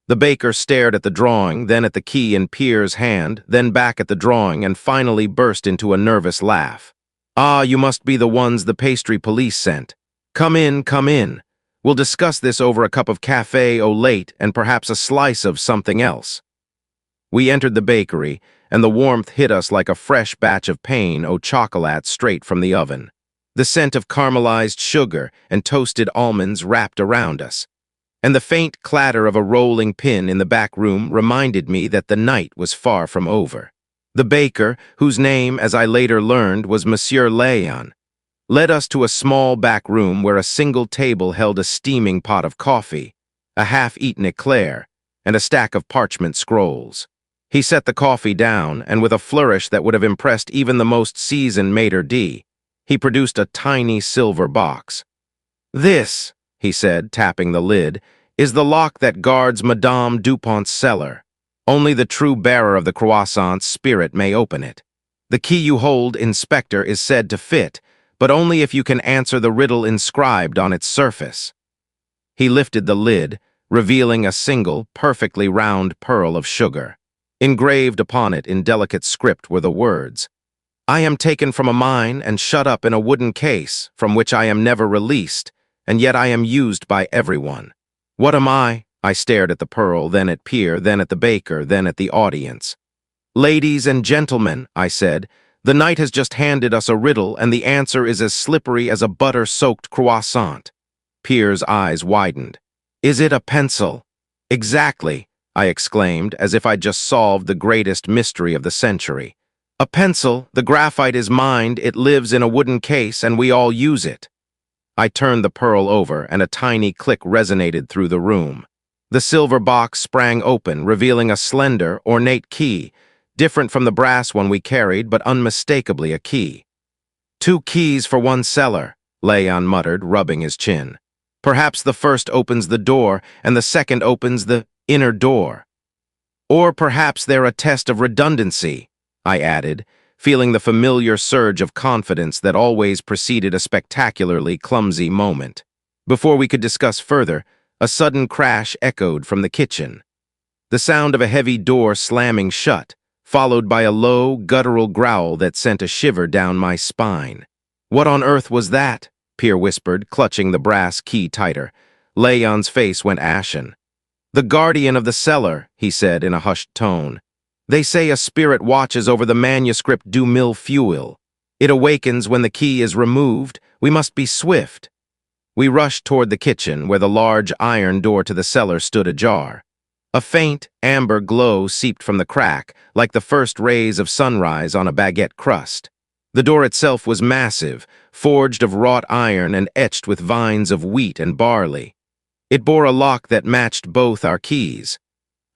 The baker stared at the drawing, then at the key in Pierre's hand, then back at the drawing, and finally burst into a nervous laugh. "Ah, you must be the ones the pastry police sent. Come in, come in. We'll discuss this over a cup of café au lait and perhaps a slice of something else." We entered the bakery, and the warmth hit us like a fresh batch of pain au chocolat straight from the oven. The scent of caramelized sugar and toasted almonds wrapped around us, and the faint clatter of a rolling pin in the back room reminded me that the night was far from over. The baker, whose name, as I later learned, was Monsieur Léon, led us to a small back room where a single table held a steaming pot of coffee, a half-eaten eclair, and a stack of parchment scrolls. He set the coffee down, and with a flourish that would have impressed even the most seasoned maitre d', he produced a tiny silver box. "This," he said, tapping the lid, "is the lock that guards Madame Dupont's cellar. Only the true bearer of the croissant's spirit may open it. The key you hold, Inspector, is said to fit, but only if you can answer the riddle inscribed on its surface." He lifted the lid, revealing a single, perfectly round pearl of sugar. Engraved upon it in delicate script were the words, "I am taken from a mine and shut up in a wooden case, from which I am never released, and yet I am used by everyone. What am I?" I stared at the pearl, then at Pierre, then at the baker, then at the audience. "Ladies and gentlemen," I said, "the night has just handed us a riddle, and the answer is as slippery as a butter-soaked croissant." Pierre's eyes widened. "Is it a pencil?" "Exactly," I exclaimed, as if I'd just solved the greatest mystery of the century. "A pencil, the graphite is mined, it lives in a wooden case, and we all use it." I turned the pearl over, and a tiny click resonated through the room. The silver box sprang open, revealing a slender, ornate key, different from the brass one we carried, but unmistakably a key. "2 keys for 1 cellar," Léon muttered, rubbing his chin. "Perhaps the first opens the door, and the second opens the inner door. Or perhaps they're a test of redundancy," I added, feeling the familiar surge of confidence that always preceded a spectacularly clumsy moment. Before we could discuss further, a sudden crash echoed from the kitchen. The sound of a heavy door slamming shut, followed by a low, guttural growl that sent a shiver down my spine. "What on earth was that?" Pierre whispered, clutching the brass key tighter. Léon's face went ashen. "The guardian of the cellar," he said in a hushed tone. "They say a spirit watches over the manuscript du Mille-Feuilles. It awakens when the key is removed. We must be swift." We rushed toward the kitchen, where the large iron door to the cellar stood ajar. A faint, amber glow seeped from the crack, like the first rays of sunrise on a baguette crust. The door itself was massive, forged of wrought iron and etched with vines of wheat and barley. It bore a lock that matched both our keys.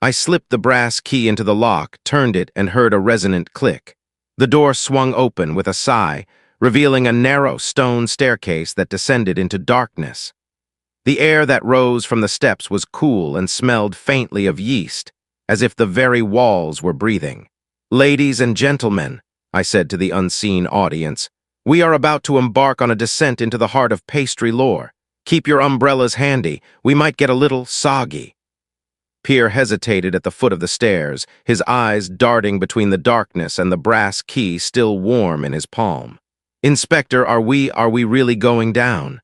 I slipped the brass key into the lock, turned it, and heard a resonant click. The door swung open with a sigh, revealing a narrow stone staircase that descended into darkness. The air that rose from the steps was cool and smelled faintly of yeast, as if the very walls were breathing. "Ladies and gentlemen," I said to the unseen audience, "we are about to embark on a descent into the heart of pastry lore. Keep your umbrellas handy. We might get a little soggy. Pierre hesitated at the foot of the stairs, his eyes darting between the darkness and the brass key still warm in his palm. Inspector, are we really going down?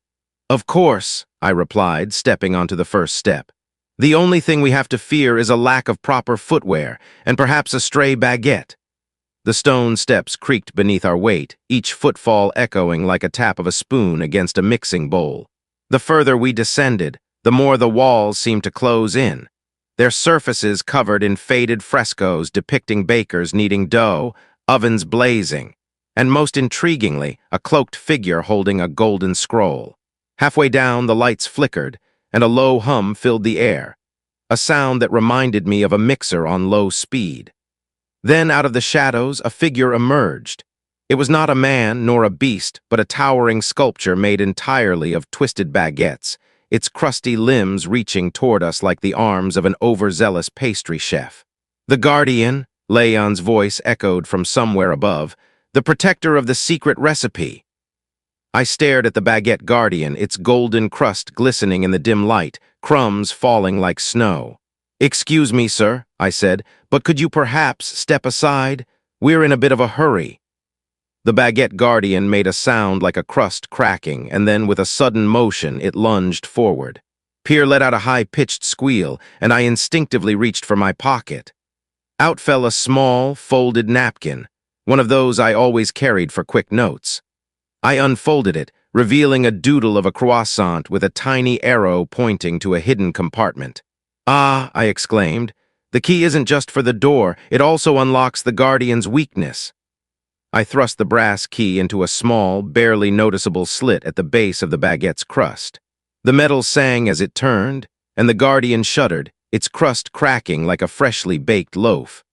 Of course, I replied, stepping onto the first step. The only thing we have to fear is a lack of proper footwear, and perhaps a stray baguette. The stone steps creaked beneath our weight, each footfall echoing like a tap of a spoon against a mixing bowl. The further we descended, the more the walls seemed to close in, their surfaces covered in faded frescoes depicting bakers kneading dough, ovens blazing, and most intriguingly, a cloaked figure holding a golden scroll. Halfway down, the lights flickered, and a low hum filled the air, a sound that reminded me of a mixer on low speed. Then, out of the shadows, a figure emerged. It was not a man nor a beast, but a towering sculpture made entirely of twisted baguettes, its crusty limbs reaching toward us like the arms of an overzealous pastry chef. The Guardian, Leon's voice echoed from somewhere above, the protector of the secret recipe. I stared at the baguette Guardian, its golden crust glistening in the dim light, crumbs falling like snow. Excuse me, sir, I said, but could you perhaps step aside? We're in a bit of a hurry. The baguette Guardian made a sound like a crust cracking, and then with a sudden motion it lunged forward. Pierre let out a high-pitched squeal, and I instinctively reached for my pocket. Out fell a small, folded napkin, one of those I always carried for quick notes. I unfolded it, revealing a doodle of a croissant with a tiny arrow pointing to a hidden compartment. Ah, I exclaimed, the key isn't just for the door, it also unlocks the Guardian's weakness. I thrust the brass key into a small, barely noticeable slit at the base of the baguette's crust. The metal sang as it turned, and the Guardian shuddered, its crust cracking like a freshly baked loaf.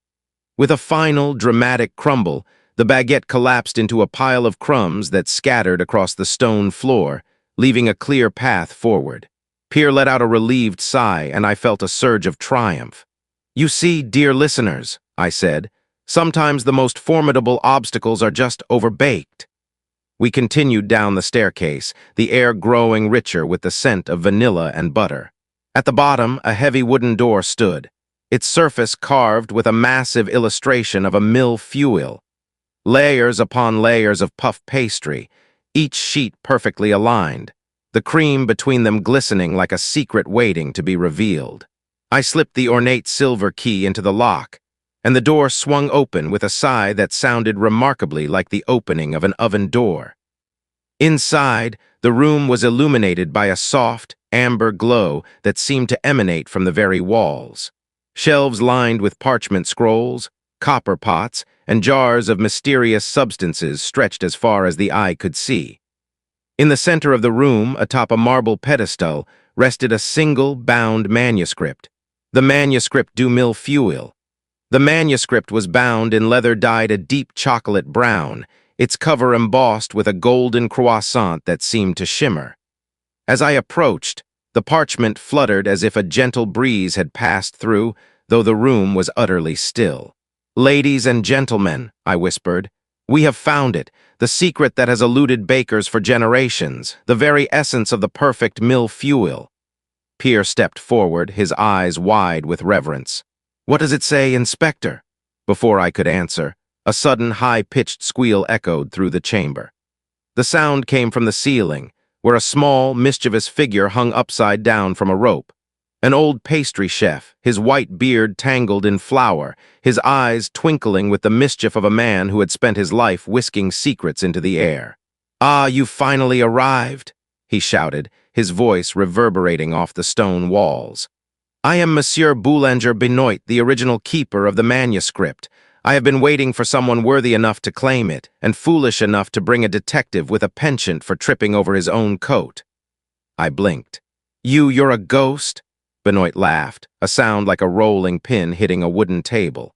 With a final, dramatic crumble, the baguette collapsed into a pile of crumbs that scattered across the stone floor, leaving a clear path forward. Pierre let out a relieved sigh, and I felt a surge of triumph. You see, dear listeners, I said, sometimes the most formidable obstacles are just overbaked. We continued down the staircase, the air growing richer with the scent of vanilla and butter. At the bottom, a heavy wooden door stood, its surface carved with a massive illustration of a mill fuel. Layers upon layers of puff pastry, each sheet perfectly aligned, the cream between them glistening like a secret waiting to be revealed. I slipped the ornate silver key into the lock, and the door swung open with a sigh that sounded remarkably like the opening of an oven door. Inside, the room was illuminated by a soft, amber glow that seemed to emanate from the very walls. Shelves lined with parchment scrolls, copper pots, and jars of mysterious substances stretched as far as the eye could see. In the center of the room, atop a marble pedestal, rested a single, bound manuscript, the Manuscript du Mille Fuel. The manuscript was bound in leather dyed a deep chocolate brown, its cover embossed with a golden croissant that seemed to shimmer. As I approached, the parchment fluttered as if a gentle breeze had passed through, though the room was utterly still. Ladies and gentlemen, I whispered, we have found it, the secret that has eluded bakers for generations, the very essence of the perfect mill fuel. Pierre stepped forward, his eyes wide with reverence. What does it say, Inspector? Before I could answer, a sudden high-pitched squeal echoed through the chamber. The sound came from the ceiling, where a small, mischievous figure hung upside down from a rope. An old pastry chef, his white beard tangled in flour, his eyes twinkling with the mischief of a man who had spent his life whisking secrets into the air. Ah, you've finally arrived, he shouted, his voice reverberating off the stone walls. I am Monsieur Boulanger Benoit, the original keeper of the manuscript. I have been waiting for someone worthy enough to claim it, and foolish enough to bring a detective with a penchant for tripping over his own coat. I blinked. You're a ghost? Benoit laughed, a sound like a rolling pin hitting a wooden table.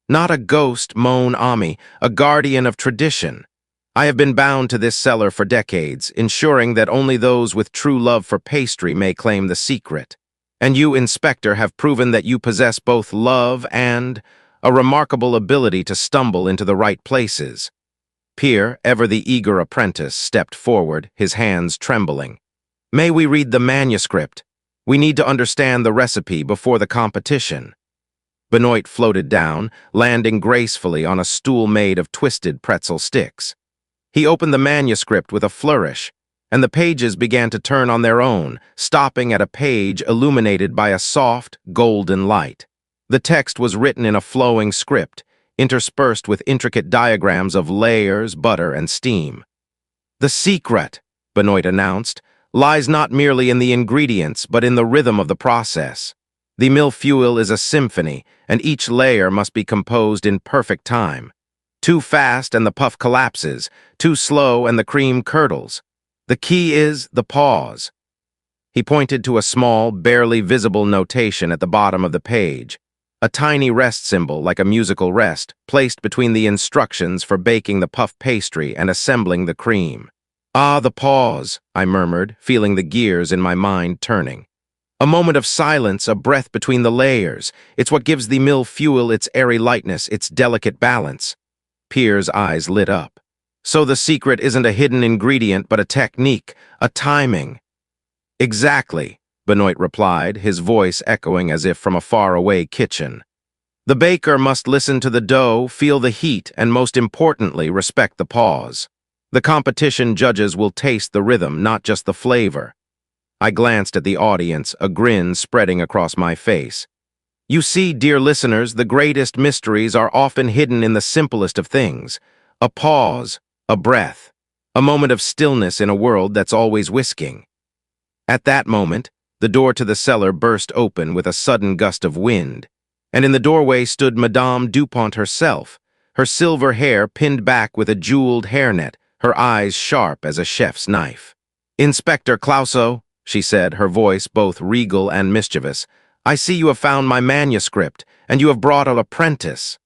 Not a ghost, mon ami, a guardian of tradition. I have been bound to this cellar for decades, ensuring that only those with true love for pastry may claim the secret. And you, Inspector, have proven that you possess both love and a remarkable ability to stumble into the right places. Pierre, ever the eager apprentice, stepped forward, his hands trembling. May we read the manuscript? We need to understand the recipe before the competition. Benoit floated down, landing gracefully on a stool made of twisted pretzel sticks. He opened the manuscript with a flourish, and the pages began to turn on their own, stopping at a page illuminated by a soft, golden light. The text was written in a flowing script, interspersed with intricate diagrams of layers, butter, and steam. "The secret," Benoit announced, "lies not merely in the ingredients, but in the rhythm of the process. The millefeuille is a symphony, and each layer must be composed in perfect time. Too fast and the puff collapses, too slow and the cream curdles. The key is the pause." He pointed to a small, barely visible notation at the bottom of the page, a tiny rest symbol like a musical rest, placed between the instructions for baking the puff pastry and assembling the cream. "Ah, the pause," I murmured, feeling the gears in my mind turning. "A moment of silence, a breath between the layers. It's what gives the millefeuille its airy lightness, its delicate balance." Pierre's eyes lit up. "So the secret isn't a hidden ingredient, but a technique, a timing." "Exactly," Benoit replied, his voice echoing as if from a faraway kitchen. "The baker must listen to the dough, feel the heat, and most importantly, respect the pause. The competition judges will taste the rhythm, not just the flavor." I glanced at the audience, a grin spreading across my face. "You see, dear listeners, the greatest mysteries are often hidden in the simplest of things. A pause, a breath, a moment of stillness in a world that's always whisking." At that moment, the door to the cellar burst open with a sudden gust of wind, and in the doorway stood Madame Dupont herself, her silver hair pinned back with a jeweled hairnet, her eyes sharp as a chef's knife. "Inspector Clouseau," she said, her voice both regal and mischievous, "I see you have found my manuscript, and you have brought an apprentice."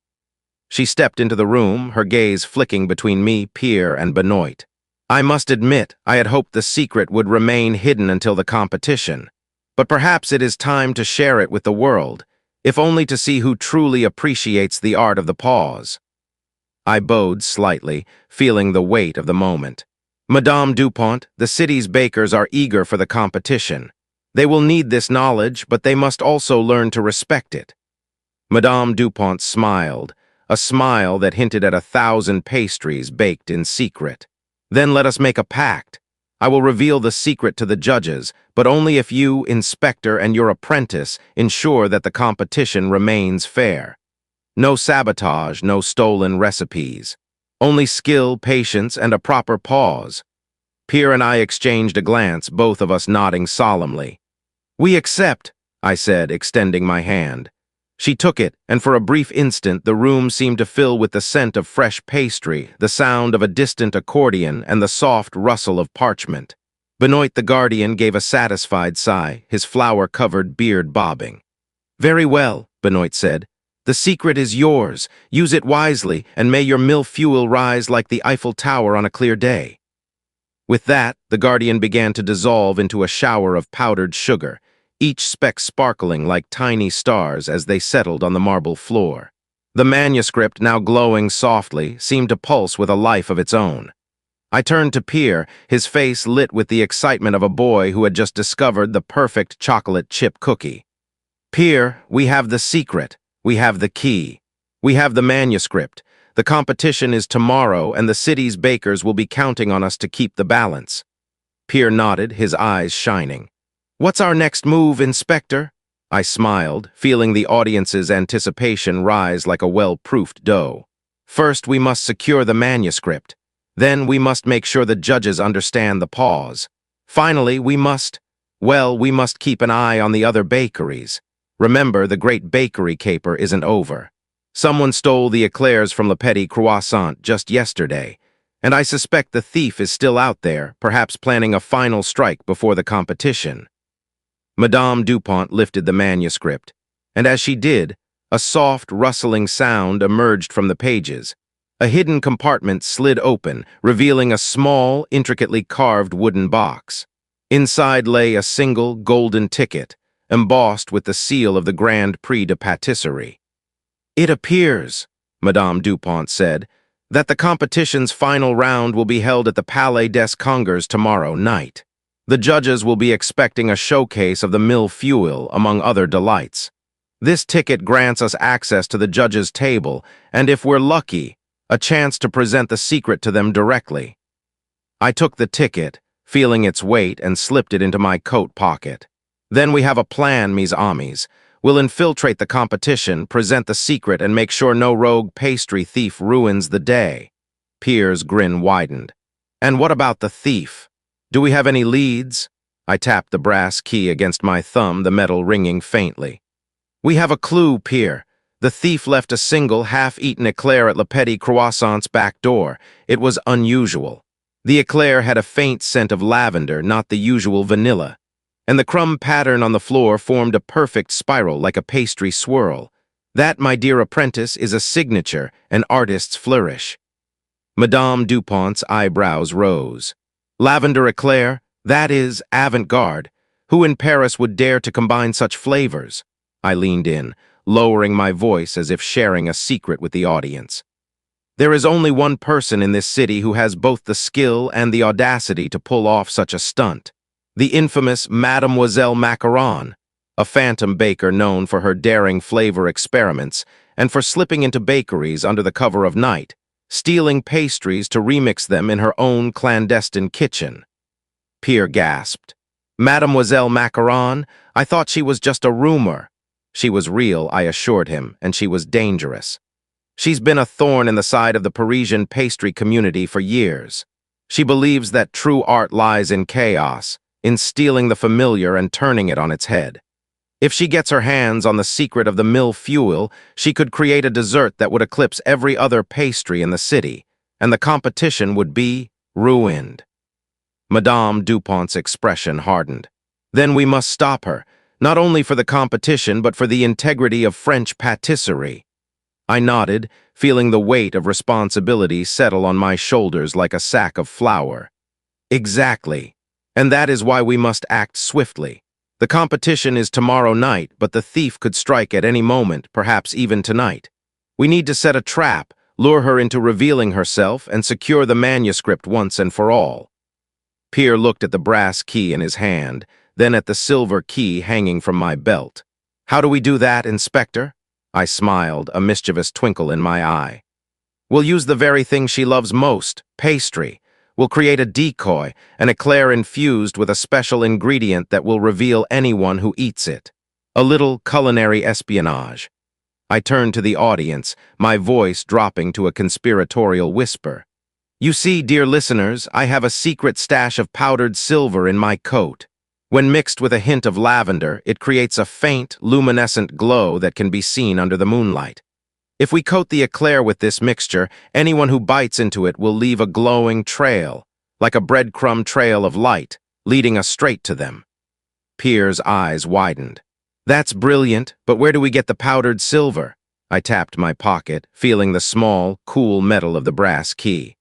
She stepped into the room, her gaze flicking between me, Pierre, and Benoit. I must admit, I had hoped the secret would remain hidden until the competition. But perhaps it is time to share it with the world, if only to see who truly appreciates the art of the pause. I bowed slightly, feeling the weight of the moment. "Madame Dupont, the city's bakers are eager for the competition. They will need this knowledge, but they must also learn to respect it." Madame Dupont smiled, a smile that hinted at 1,000 pastries baked in secret. "Then let us make a pact. I will reveal the secret to the judges, but only if you, inspector, and your apprentice ensure that the competition remains fair. No sabotage, no stolen recipes. Only skill, patience, and a proper pause." Pierre and I exchanged a glance, both of us nodding solemnly. "We accept," I said, extending my hand. She took it, and for a brief instant the room seemed to fill with the scent of fresh pastry, the sound of a distant accordion, and the soft rustle of parchment. Benoit the guardian gave a satisfied sigh, his flour-covered beard bobbing. "Very well," Benoit said. "The secret is yours. Use it wisely, and may your millefeuille rise like the Eiffel Tower on a clear day." With that, the guardian began to dissolve into a shower of powdered sugar, each speck sparkling like tiny stars as they settled on the marble floor. The manuscript, now glowing softly, seemed to pulse with a life of its own. I turned to Pierre, his face lit with the excitement of a boy who had just discovered the perfect chocolate chip cookie. "Pierre, we have the secret. We have the key. We have the manuscript. The competition is tomorrow, and the city's bakers will be counting on us to keep the balance." Pierre nodded, his eyes shining. "What's our next move, Inspector?" I smiled, feeling the audience's anticipation rise like a well-proofed dough. "First, we must secure the manuscript. Then we must make sure the judges understand the pause. Finally, we must keep an eye on the other bakeries. Remember, the great bakery caper isn't over. Someone stole the eclairs from Le Petit Croissant just yesterday, and I suspect the thief is still out there, perhaps planning a final strike before the competition." Madame Dupont lifted the manuscript, and as she did, a soft, rustling sound emerged from the pages. A hidden compartment slid open, revealing a small, intricately carved wooden box. Inside lay a single, golden ticket, embossed with the seal of the Grand Prix de Pâtisserie. "It appears," Madame Dupont said, "that the competition's final round will be held at the Palais des Congrès tomorrow night. The judges will be expecting a showcase of the mille-feuille, among other delights. This ticket grants us access to the judges' table, and if we're lucky, a chance to present the secret to them directly. I took the ticket, feeling its weight, and slipped it into my coat pocket. Then we have a plan, mes amis. We'll infiltrate the competition, present the secret, and make sure no rogue pastry thief ruins the day. Pierre's grin widened. And what about the thief? Do we have any leads? I tapped the brass key against my thumb, the metal ringing faintly. We have a clue, Pierre. The thief left a single half-eaten eclair at Le Petit Croissant's back door. It was unusual. The eclair had a faint scent of lavender, not the usual vanilla, and the crumb pattern on the floor formed a perfect spiral like a pastry swirl. That, my dear apprentice, is a signature, an artist's flourish. Madame Dupont's eyebrows rose. Lavender eclair? That is avant-garde. Who in Paris would dare to combine such flavors? I leaned in, lowering my voice as if sharing a secret with the audience. There is only one person in this city who has both the skill and the audacity to pull off such a stunt. The infamous Mademoiselle Macaron, a phantom baker known for her daring flavor experiments and for slipping into bakeries under the cover of night, stealing pastries to remix them in her own clandestine kitchen. Pierre gasped. Mademoiselle Macaron? I thought she was just a rumor. She was real, I assured him, and she was dangerous. She's been a thorn in the side of the Parisian pastry community for years. She believes that true art lies in chaos, in stealing the familiar and turning it on its head. If she gets her hands on the secret of the mille-feuille, she could create a dessert that would eclipse every other pastry in the city, and the competition would be ruined. Madame Dupont's expression hardened. Then we must stop her, not only for the competition but for the integrity of French patisserie. I nodded, feeling the weight of responsibility settle on my shoulders like a sack of flour. Exactly. And that is why we must act swiftly. The competition is tomorrow night, but the thief could strike at any moment, perhaps even tonight. We need to set a trap, lure her into revealing herself, and secure the manuscript once and for all. Pierre looked at the brass key in his hand, then at the silver key hanging from my belt. How do we do that, Inspector? I smiled, a mischievous twinkle in my eye. We'll use the very thing she loves most, pastry. We'll create a decoy, an eclair infused with a special ingredient that will reveal anyone who eats it. A little culinary espionage. I turned to the audience, my voice dropping to a conspiratorial whisper. You see, dear listeners, I have a secret stash of powdered silver in my coat. When mixed with a hint of lavender, it creates a faint, luminescent glow that can be seen under the moonlight. If we coat the eclair with this mixture, anyone who bites into it will leave a glowing trail, like a breadcrumb trail of light, leading us straight to them. Pierre's eyes widened. That's brilliant, but where do we get the powdered silver? I tapped my pocket, feeling the small, cool metal of the brass key.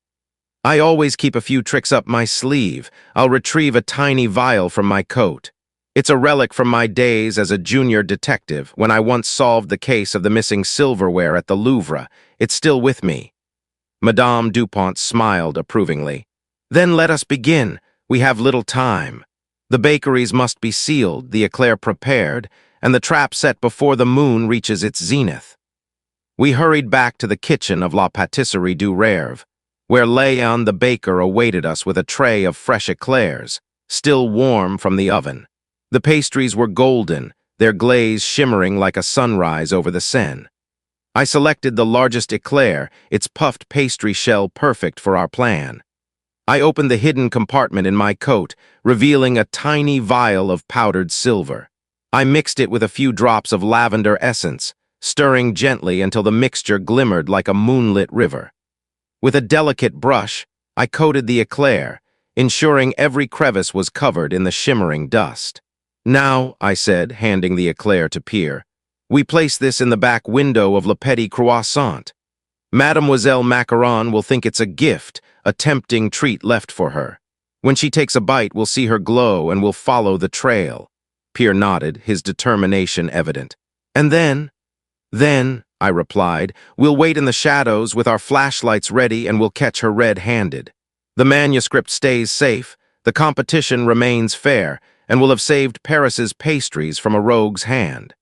I always keep a few tricks up my sleeve. I'll retrieve a tiny vial from my coat. It's a relic from my days as a junior detective when I once solved the case of the missing silverware at the Louvre. It's still with me. Madame Dupont smiled approvingly. Then let us begin. We have little time. The bakeries must be sealed, the eclair prepared, and the trap set before the moon reaches its zenith. We hurried back to the kitchen of La Pâtisserie du Rêve, where Léon the baker awaited us with a tray of fresh eclairs, still warm from the oven. The pastries were golden, their glaze shimmering like a sunrise over the Seine. I selected the largest eclair, its puffed pastry shell perfect for our plan. I opened the hidden compartment in my coat, revealing a tiny vial of powdered silver. I mixed it with a few drops of lavender essence, stirring gently until the mixture glimmered like a moonlit river. With a delicate brush, I coated the eclair, ensuring every crevice was covered in the shimmering dust. Now, I said, handing the eclair to Pierre, we place this in the back window of Le Petit Croissant. Mademoiselle Macaron will think it's a gift, a tempting treat left for her. When she takes a bite, we'll see her glow and we'll follow the trail. Pierre nodded, his determination evident. And then, I replied, we'll wait in the shadows with our flashlights ready and we'll catch her red-handed. The manuscript stays safe, The competition remains fair and will have saved Paris's pastries from a rogue's hand.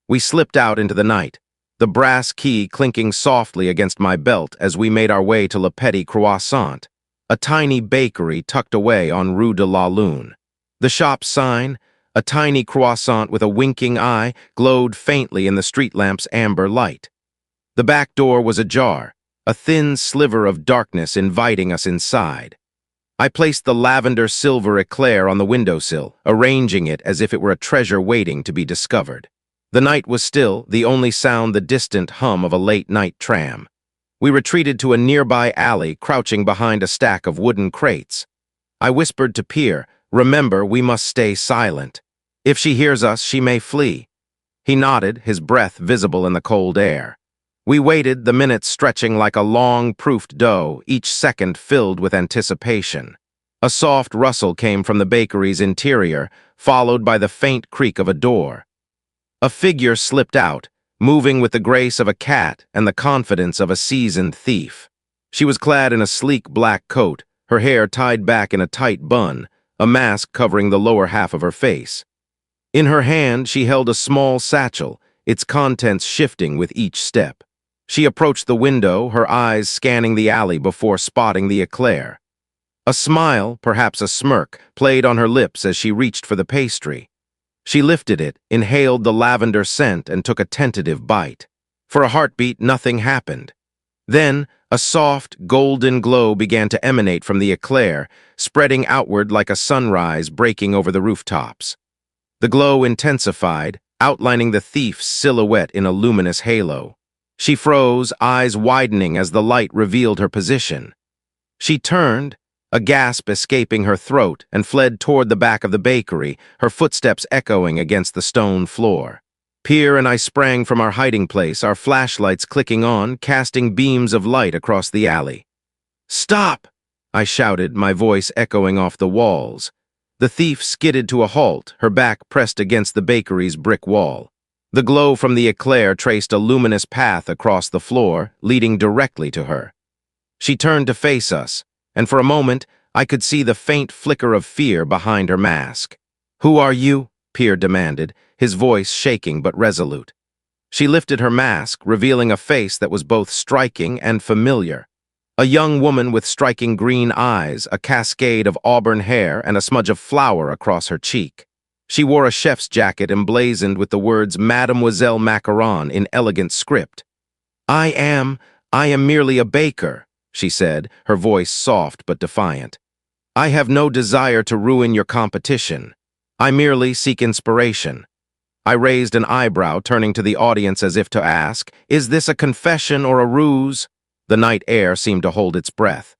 We slipped out into the night, the brass key clinking softly against my belt as we made our way to Le Petit Croissant, a tiny bakery tucked away on Rue de la Lune. The shop's sign, a tiny croissant with a winking eye, glowed faintly in the street lamp's amber light. The back door was ajar, a thin sliver of darkness inviting us inside. I placed the lavender silver eclair on the windowsill, arranging it as if it were a treasure waiting to be discovered. The night was still, the only sound the distant hum of a late-night tram. We retreated to a nearby alley, crouching behind a stack of wooden crates. I whispered to Pierre, "Remember, we must stay silent. If she hears us, she may flee." He nodded, his breath visible in the cold air. We waited, the minutes stretching like a long, proofed dough, each second filled with anticipation. A soft rustle came from the bakery's interior, followed by the faint creak of a door. A figure slipped out, moving with the grace of a cat and the confidence of a seasoned thief. She was clad in a sleek black coat, her hair tied back in a tight bun, a mask covering the lower half of her face. In her hand, she held a small satchel, its contents shifting with each step. She approached the window, her eyes scanning the alley before spotting the eclair. A smile, perhaps a smirk, played on her lips as she reached for the pastry. She lifted it, inhaled the lavender scent, and took a tentative bite. For a heartbeat, nothing happened. Then, a soft, golden glow began to emanate from the eclair, spreading outward like a sunrise breaking over the rooftops. The glow intensified, outlining the thief's silhouette in a luminous halo. She froze, eyes widening as the light revealed her position. She turned, a gasp escaping her throat, and fled toward the back of the bakery, her footsteps echoing against the stone floor. Pierre and I sprang from our hiding place, our flashlights clicking on, casting beams of light across the alley. "Stop!" I shouted, my voice echoing off the walls. The thief skidded to a halt, her back pressed against the bakery's brick wall. The glow from the eclair traced a luminous path across the floor, leading directly to her. She turned to face us, and for a moment, I could see the faint flicker of fear behind her mask. "Who are you?" Pierre demanded, his voice shaking but resolute. She lifted her mask, revealing a face that was both striking and familiar. A young woman with striking green eyes, a cascade of auburn hair, and a smudge of flour across her cheek. She wore a chef's jacket emblazoned with the words Mademoiselle Macaron in elegant script. I am merely a baker," she said, her voice soft but defiant. "I have no desire to ruin your competition. I merely seek inspiration." I raised an eyebrow, turning to the audience as if to ask, "Is this a confession or a ruse?" The night air seemed to hold its breath.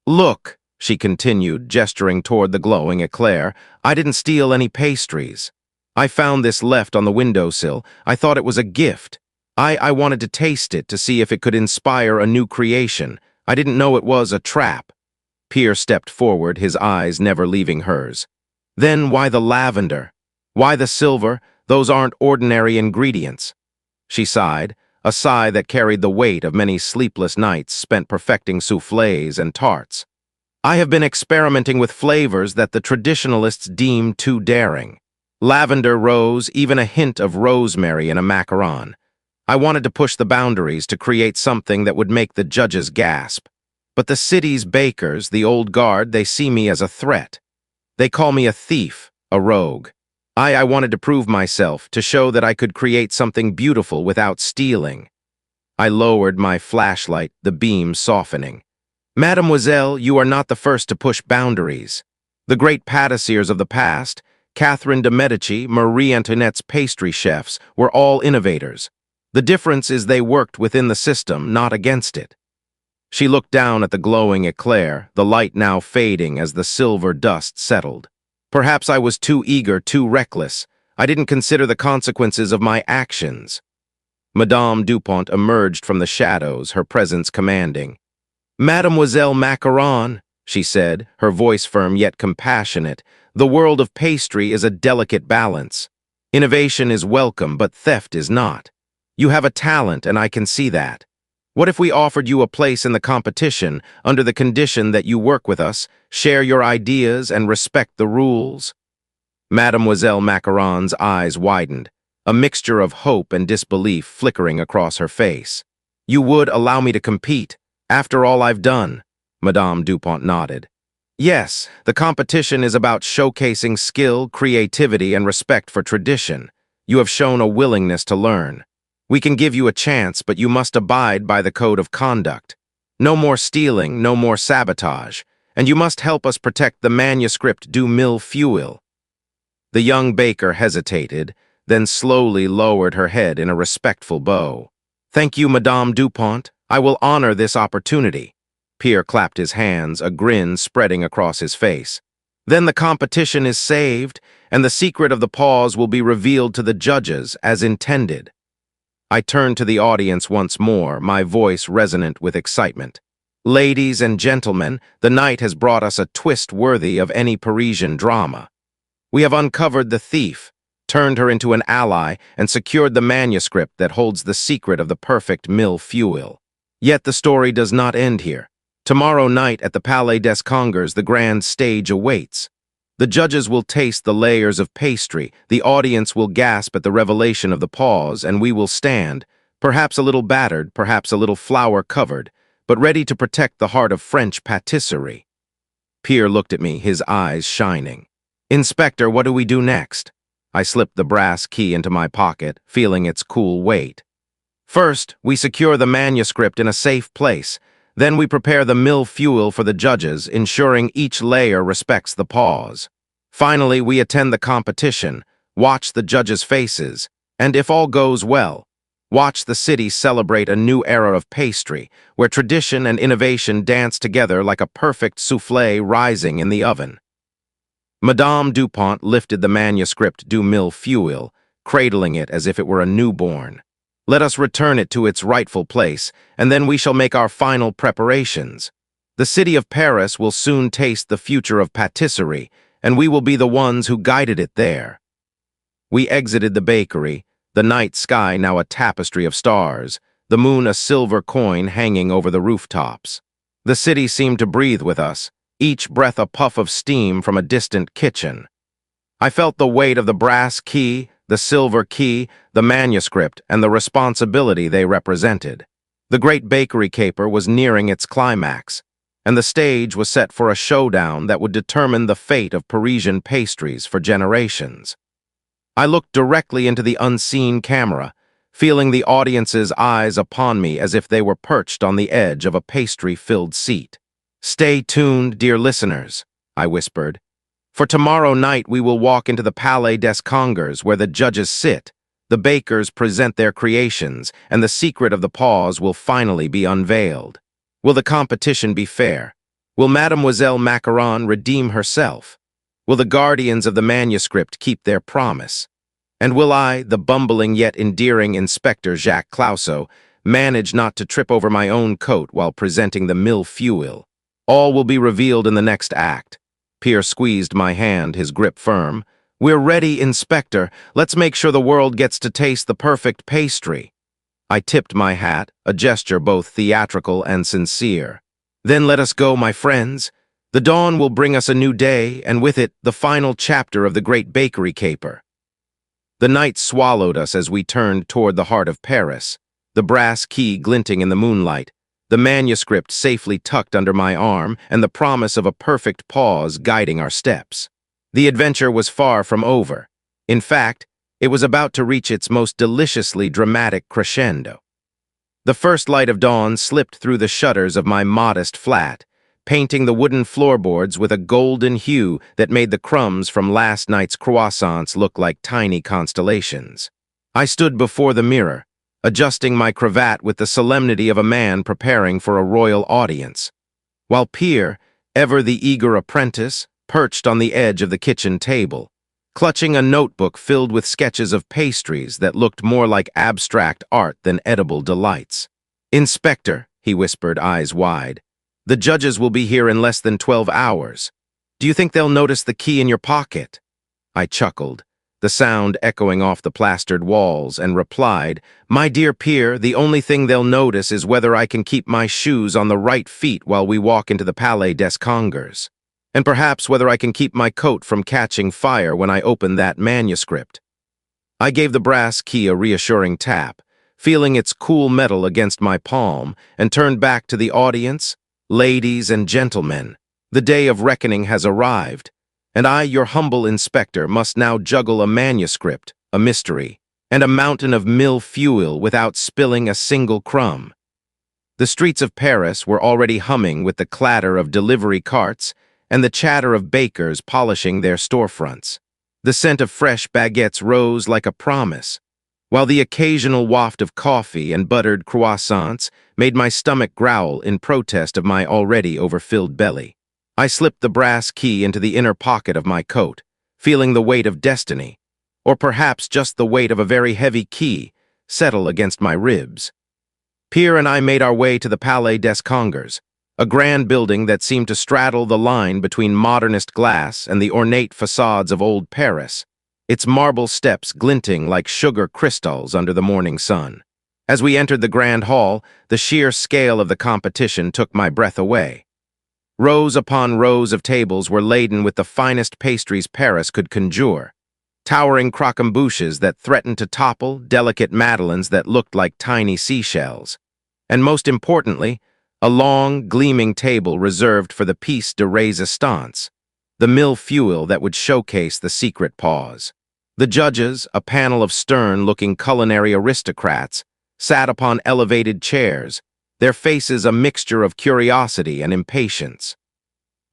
"Look," she continued, gesturing toward the glowing eclair, "I didn't steal any pastries. I found this left on the windowsill. I thought it was a gift. I wanted to taste it to see if it could inspire a new creation. I didn't know it was a trap." Pierre stepped forward, his eyes never leaving hers. "Then why the lavender? Why the silver? Those aren't ordinary ingredients." She sighed, a sigh that carried the weight of many sleepless nights spent perfecting soufflés and tarts. "I have been experimenting with flavors that the traditionalists deem too daring. Lavender, rose, even a hint of rosemary in a macaron. I wanted to push the boundaries to create something that would make the judges gasp. But the city's bakers, the old guard, they see me as a threat. They call me a thief, a rogue. I wanted to prove myself, to show that I could create something beautiful without stealing." I lowered my flashlight, the beam softening. "Mademoiselle, you are not the first to push boundaries. The great pâtissiers of the past, Catherine de' Medici, Marie Antoinette's pastry chefs, were all innovators. The difference is they worked within the system, not against it." She looked down at the glowing eclair, the light now fading as the silver dust settled. "Perhaps I was too eager, too reckless. I didn't consider the consequences of my actions." Madame Dupont emerged from the shadows, her presence commanding. "Mademoiselle Macaron," she said, her voice firm yet compassionate, "the world of pastry is a delicate balance. Innovation is welcome, but theft is not. You have a talent, and I can see that. What if we offered you a place in the competition under the condition that you work with us, share your ideas, and respect the rules? Mademoiselle Macaron's eyes widened, a mixture of hope and disbelief flickering across her face. You would allow me to compete, after all I've done? Madame Dupont nodded. Yes, the competition is about showcasing skill, creativity, and respect for tradition. You have shown a willingness to learn. We can give you a chance, but you must abide by the code of conduct. No more stealing, no more sabotage, and you must help us protect the manuscript du mille-feuilles. The young baker hesitated, then slowly lowered her head in a respectful bow. Thank you, Madame Dupont. I will honor this opportunity. Pierre clapped his hands, a grin spreading across his face. Then the competition is saved, and the secret of the pause will be revealed to the judges as intended. I turned to the audience once more, my voice resonant with excitement. Ladies and gentlemen, the night has brought us a twist worthy of any Parisian drama. We have uncovered the thief, turned her into an ally, and secured the manuscript that holds the secret of the perfect mille-feuilles. Yet the story does not end here. Tomorrow night at the Palais des Congrès, the grand stage awaits. The judges will taste the layers of pastry, the audience will gasp at the revelation of the pause, and we will stand, perhaps a little battered, perhaps a little flour-covered, but ready to protect the heart of French patisserie. Pierre looked at me, his eyes shining. Inspector, what do we do next? I slipped the brass key into my pocket, feeling its cool weight. First, we secure the manuscript in a safe place. Then we prepare the mille-feuilles for the judges, ensuring each layer respects the pause. Finally, we attend the competition, watch the judges' faces, and if all goes well, watch the city celebrate a new era of pastry, where tradition and innovation dance together like a perfect soufflé rising in the oven. Madame Dupont lifted the manuscript du mille-feuilles, cradling it as if it were a newborn. Let us return it to its rightful place, and then we shall make our final preparations. The city of Paris will soon taste the future of patisserie, and we will be the ones who guided it there. We exited the bakery, the night sky now a tapestry of stars, the moon a silver coin hanging over the rooftops. The city seemed to breathe with us, each breath a puff of steam from a distant kitchen. I felt the weight of the brass key, the silver key, the manuscript, and the responsibility they represented. The great bakery caper was nearing its climax, and the stage was set for a showdown that would determine the fate of Parisian pastries for generations. I looked directly into the unseen camera, feeling the audience's eyes upon me as if they were perched on the edge of a pastry-filled seat. Stay tuned, dear listeners, I whispered. For tomorrow night we will walk into the Palais des Congrès where the judges sit, the bakers present their creations, and the secret of the pause will finally be unveiled. Will the competition be fair? Will Mademoiselle Macaron redeem herself? Will the guardians of the manuscript keep their promise? And will I, the bumbling yet endearing Inspector Jacques Clouseau, manage not to trip over my own coat while presenting the mille-feuilles? All will be revealed in the next act. Pierre squeezed my hand, his grip firm. We're ready, Inspector. Let's make sure the world gets to taste the perfect pastry. I tipped my hat, a gesture both theatrical and sincere. Then let us go, my friends. The dawn will bring us a new day, and with it, the final chapter of the great bakery caper. The night swallowed us as we turned toward the heart of Paris, the brass key glinting in the moonlight, the manuscript safely tucked under my arm, and the promise of a perfect pause guiding our steps. The adventure was far from over. In fact, it was about to reach its most deliciously dramatic crescendo. The first light of dawn slipped through the shutters of my modest flat, painting the wooden floorboards with a golden hue that made the crumbs from last night's croissants look like tiny constellations. I stood before the mirror, adjusting my cravat with the solemnity of a man preparing for a royal audience, while Pierre, ever the eager apprentice, perched on the edge of the kitchen table, clutching a notebook filled with sketches of pastries that looked more like abstract art than edible delights. "Inspector," he whispered, eyes wide, "the judges will be here in less than 12 hours. Do you think they'll notice the key in your pocket?" I chuckled. the sound echoing off the plastered walls, and replied, "My dear Pierre, the only thing they'll notice is whether I can keep my shoes on the right feet while we walk into the Palais des Congrès, and perhaps whether I can keep my coat from catching fire when I open that manuscript." I gave the brass key a reassuring tap, feeling its cool metal against my palm, and turned back to the audience. "Ladies and gentlemen, the day of reckoning has arrived, and I, your humble inspector, must now juggle a manuscript, a mystery, and a mountain of mille-feuille without spilling a single crumb." The streets of Paris were already humming with the clatter of delivery carts and the chatter of bakers polishing their storefronts. The scent of fresh baguettes rose like a promise, while the occasional waft of coffee and buttered croissants made my stomach growl in protest of my already overfilled belly. I slipped the brass key into the inner pocket of my coat, feeling the weight of destiny, or perhaps just the weight of a very heavy key, settle against my ribs. Pierre and I made our way to the Palais des Congrès, a grand building that seemed to straddle the line between modernist glass and the ornate facades of old Paris, its marble steps glinting like sugar crystals under the morning sun. As we entered the grand hall, the sheer scale of the competition took my breath away. Rows upon rows of tables were laden with the finest pastries Paris could conjure, towering croquembouches that threatened to topple, delicate madeleines that looked like tiny seashells, and most importantly, a long, gleaming table reserved for the pièce de résistance, the mille-feuille that would showcase the secret pause. The judges, a panel of stern-looking culinary aristocrats, sat upon elevated chairs, their faces a mixture of curiosity and impatience.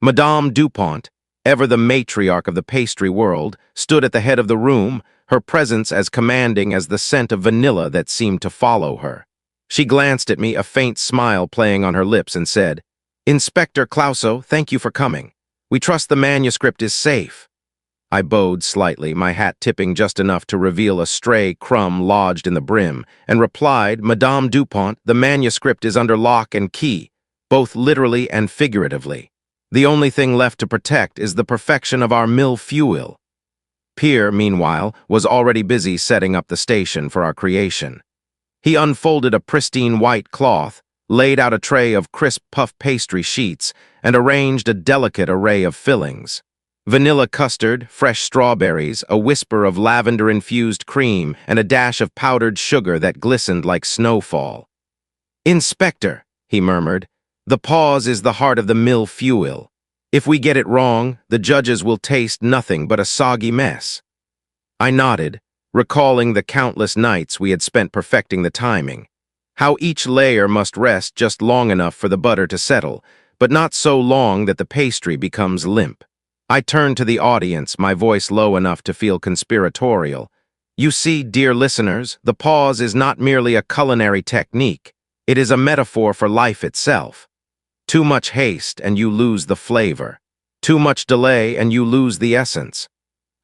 Madame Dupont, ever the matriarch of the pastry world, stood at the head of the room, her presence as commanding as the scent of vanilla that seemed to follow her. She glanced at me, a faint smile playing on her lips, and said, "Inspector Clouseau, thank you for coming. We trust the manuscript is safe." I bowed slightly, my hat tipping just enough to reveal a stray crumb lodged in the brim, and replied, "Madame Dupont, the manuscript is under lock and key, both literally and figuratively. The only thing left to protect is the perfection of our mille-feuille." Pierre, meanwhile, was already busy setting up the station for our creation. He unfolded a pristine white cloth, laid out a tray of crisp puff pastry sheets, and arranged a delicate array of fillings. Vanilla custard, fresh strawberries, a whisper of lavender-infused cream, and a dash of powdered sugar that glistened like snowfall. "Inspector," he murmured, "the pause is the heart of the mille-feuille. If we get it wrong, the judges will taste nothing but a soggy mess." I nodded, recalling the countless nights we had spent perfecting the timing, how each layer must rest just long enough for the butter to settle, but not so long that the pastry becomes limp. I turned to the audience, my voice low enough to feel conspiratorial. "You see, dear listeners, the pause is not merely a culinary technique. It is a metaphor for life itself. Too much haste and you lose the flavor. Too much delay and you lose the essence."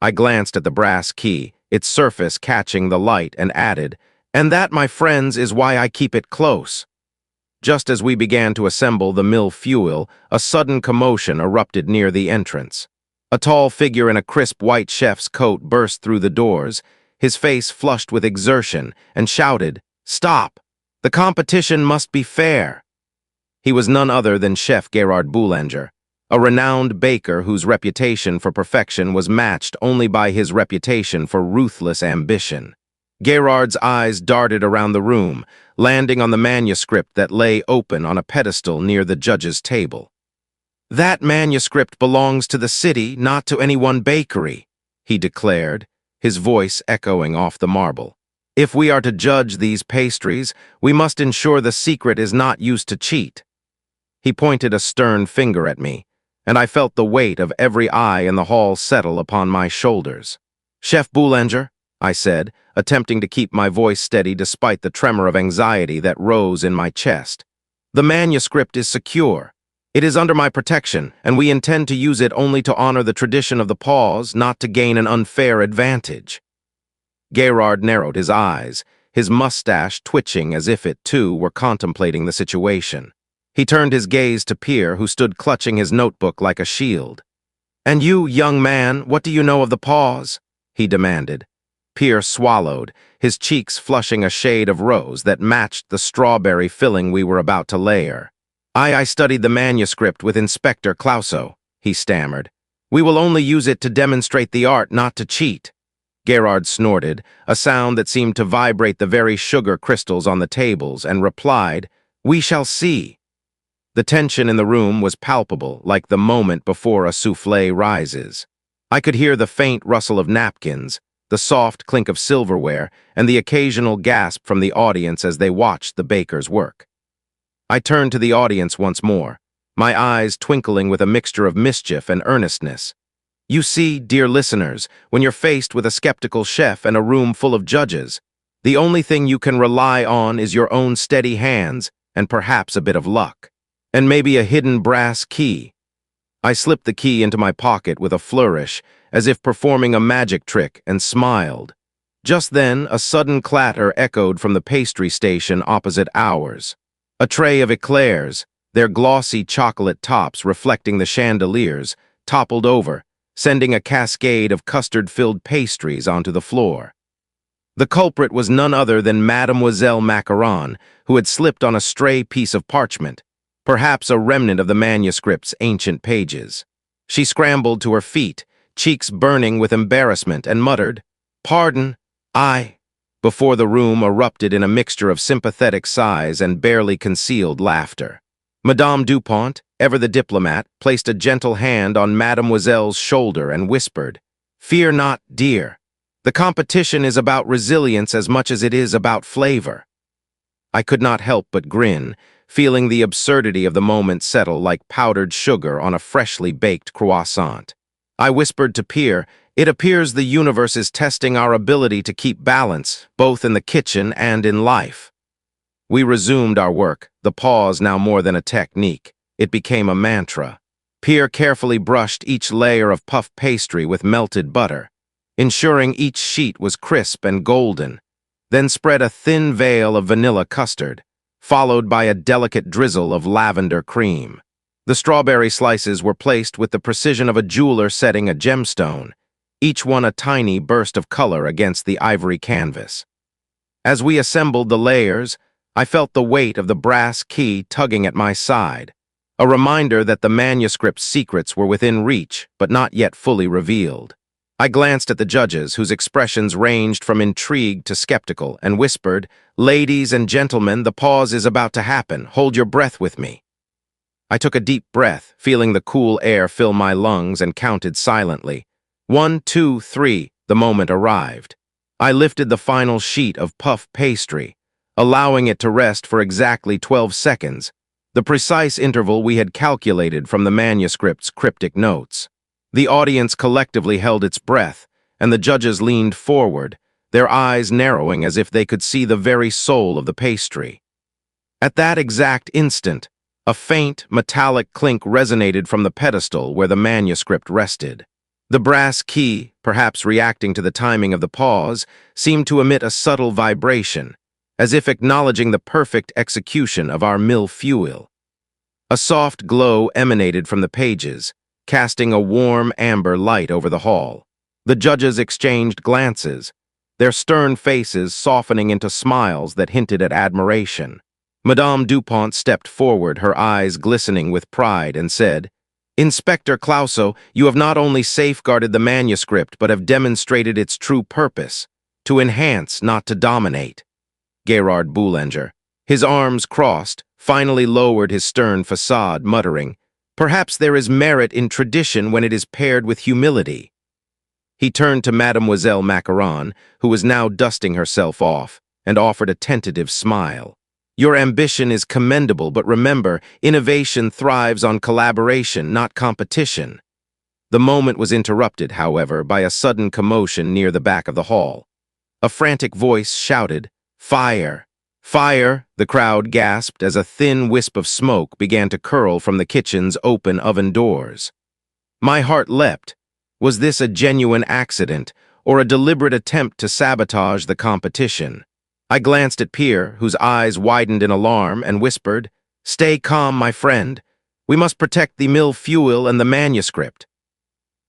I glanced at the brass key, its surface catching the light, and added, "And that, my friends, is why I keep it close." Just as we began to assemble the mille-feuille, a sudden commotion erupted near the entrance. A tall figure in a crisp white chef's coat burst through the doors, his face flushed with exertion, and shouted, "Stop! The competition must be fair." He was none other than Chef Gérard Boulanger, a renowned baker whose reputation for perfection was matched only by his reputation for ruthless ambition. Gérard's eyes darted around the room, landing on the manuscript that lay open on a pedestal near the judge's table. "That manuscript belongs to the city, not to any one bakery," he declared, his voice echoing off the marble. "If we are to judge these pastries, we must ensure the secret is not used to cheat." He pointed a stern finger at me, and I felt the weight of every eye in the hall settle upon my shoulders. "Chef Boulanger," I said, attempting to keep my voice steady despite the tremor of anxiety that rose in my chest, "the manuscript is secure. It is under my protection, and we intend to use it only to honor the tradition of the pause, not to gain an unfair advantage." Gérard narrowed his eyes, his mustache twitching as if it, too, were contemplating the situation. He turned his gaze to Pierre, who stood clutching his notebook like a shield. "And you, young man, what do you know of the pause?" he demanded. Pierre swallowed, his cheeks flushing a shade of rose that matched the strawberry filling we were about to layer. I studied the manuscript with Inspector Clouseau, he stammered. We will only use it to demonstrate the art, not to cheat. Gerard snorted, a sound that seemed to vibrate the very sugar crystals on the tables, and replied, We shall see. The tension in the room was palpable, like the moment before a soufflé rises. I could hear the faint rustle of napkins, the soft clink of silverware, and the occasional gasp from the audience as they watched the baker's work. I turned to the audience once more, my eyes twinkling with a mixture of mischief and earnestness. You see, dear listeners, when you're faced with a skeptical chef and a room full of judges, the only thing you can rely on is your own steady hands and perhaps a bit of luck. And maybe a hidden brass key. I slipped the key into my pocket with a flourish, as if performing a magic trick, and smiled. Just then, a sudden clatter echoed from the pastry station opposite ours. A tray of eclairs, their glossy chocolate tops reflecting the chandeliers, toppled over, sending a cascade of custard-filled pastries onto the floor. The culprit was none other than Mademoiselle Macaron, who had slipped on a stray piece of parchment, perhaps a remnant of the manuscript's ancient pages. She scrambled to her feet, cheeks burning with embarrassment, and muttered, "Pardon, before the room erupted in a mixture of sympathetic sighs and barely concealed laughter. Madame Dupont, ever the diplomat, placed a gentle hand on Mademoiselle's shoulder and whispered, "Fear not, dear. The competition is about resilience as much as it is about flavor." I could not help but grin, feeling the absurdity of the moment settle like powdered sugar on a freshly baked croissant. I whispered to Pierre, "It appears the universe is testing our ability to keep balance, both in the kitchen and in life." We resumed our work, the pause now more than a technique. It became a mantra. Pierre carefully brushed each layer of puff pastry with melted butter, ensuring each sheet was crisp and golden, then spread a thin veil of vanilla custard, followed by a delicate drizzle of lavender cream. The strawberry slices were placed with the precision of a jeweler setting a gemstone, each one a tiny burst of color against the ivory canvas. As we assembled the layers, I felt the weight of the brass key tugging at my side, a reminder that the manuscript's secrets were within reach, but not yet fully revealed. I glanced at the judges, whose expressions ranged from intrigued to skeptical, and whispered, "Ladies and gentlemen, the pause is about to happen. Hold your breath with me." I took a deep breath, feeling the cool air fill my lungs, and counted silently. 1, 2, 3, the moment arrived. I lifted the final sheet of puff pastry, allowing it to rest for exactly 12 seconds, the precise interval we had calculated from the manuscript's cryptic notes. The audience collectively held its breath, and the judges leaned forward, their eyes narrowing as if they could see the very soul of the pastry. At that exact instant, a faint, metallic clink resonated from the pedestal where the manuscript rested. The brass key, perhaps reacting to the timing of the pause, seemed to emit a subtle vibration, as if acknowledging the perfect execution of our mille-feuille. A soft glow emanated from the pages, casting a warm amber light over the hall. The judges exchanged glances, their stern faces softening into smiles that hinted at admiration. Madame Dupont stepped forward, her eyes glistening with pride, and said, "Inspector Clouseau, you have not only safeguarded the manuscript, but have demonstrated its true purpose, to enhance, not to dominate." Gerard Boulanger, his arms crossed, finally lowered his stern facade, muttering, "Perhaps there is merit in tradition when it is paired with humility." He turned to Mademoiselle Macaron, who was now dusting herself off, and offered a tentative smile. "Your ambition is commendable, but remember, innovation thrives on collaboration, not competition." The moment was interrupted, however, by a sudden commotion near the back of the hall. A frantic voice shouted, "Fire! Fire!" The crowd gasped as a thin wisp of smoke began to curl from the kitchen's open oven doors. My heart leapt. Was this a genuine accident, or a deliberate attempt to sabotage the competition? I glanced at Pierre, whose eyes widened in alarm, and whispered, "Stay calm, my friend. We must protect the mille-feuille and the manuscript."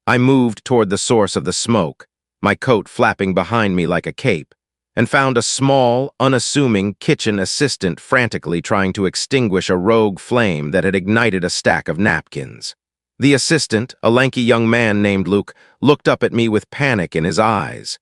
I moved toward the source of the smoke, my coat flapping behind me like a cape, and found a small, unassuming kitchen assistant frantically trying to extinguish a rogue flame that had ignited a stack of napkins. The assistant, a lanky young man named Luke, looked up at me with panic in his eyes.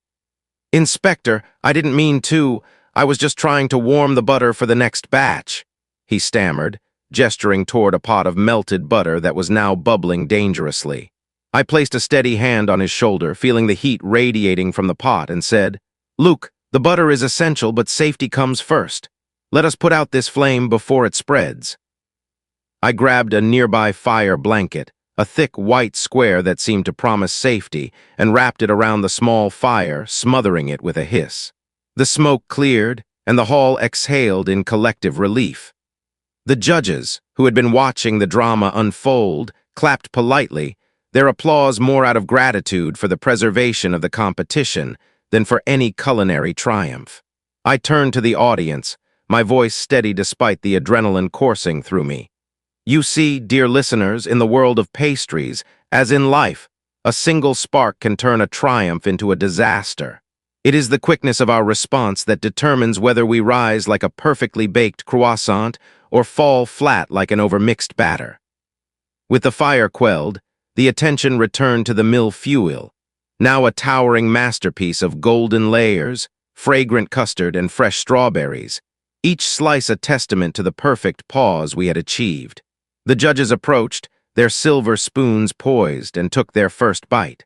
"Inspector, I didn't mean to. I was just trying to warm the butter for the next batch," he stammered, gesturing toward a pot of melted butter that was now bubbling dangerously. I placed a steady hand on his shoulder, feeling the heat radiating from the pot, and said, "Luke, the butter is essential, but safety comes first. Let us put out this flame before it spreads." I grabbed a nearby fire blanket, a thick white square that seemed to promise safety, and wrapped it around the small fire, smothering it with a hiss. The smoke cleared, and the hall exhaled in collective relief. The judges, who had been watching the drama unfold, clapped politely, their applause more out of gratitude for the preservation of the competition than for any culinary triumph. I turned to the audience, my voice steady despite the adrenaline coursing through me. "You see, dear listeners, in the world of pastries, as in life, a single spark can turn a triumph into a disaster. It is the quickness of our response that determines whether we rise like a perfectly baked croissant or fall flat like an overmixed batter." With the fire quelled, the attention returned to the mille-feuille, now a towering masterpiece of golden layers, fragrant custard, and fresh strawberries, each slice a testament to the perfect pause we had achieved. The judges approached, their silver spoons poised, and took their first bite.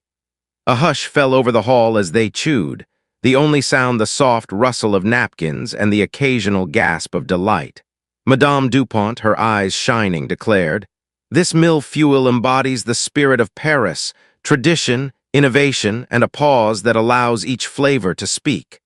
A hush fell over the hall as they chewed, the only sound the soft rustle of napkins and the occasional gasp of delight. Madame Dupont, her eyes shining, declared, "This mille-feuille embodies the spirit of Paris, tradition, innovation, and a pause that allows each flavor to speak."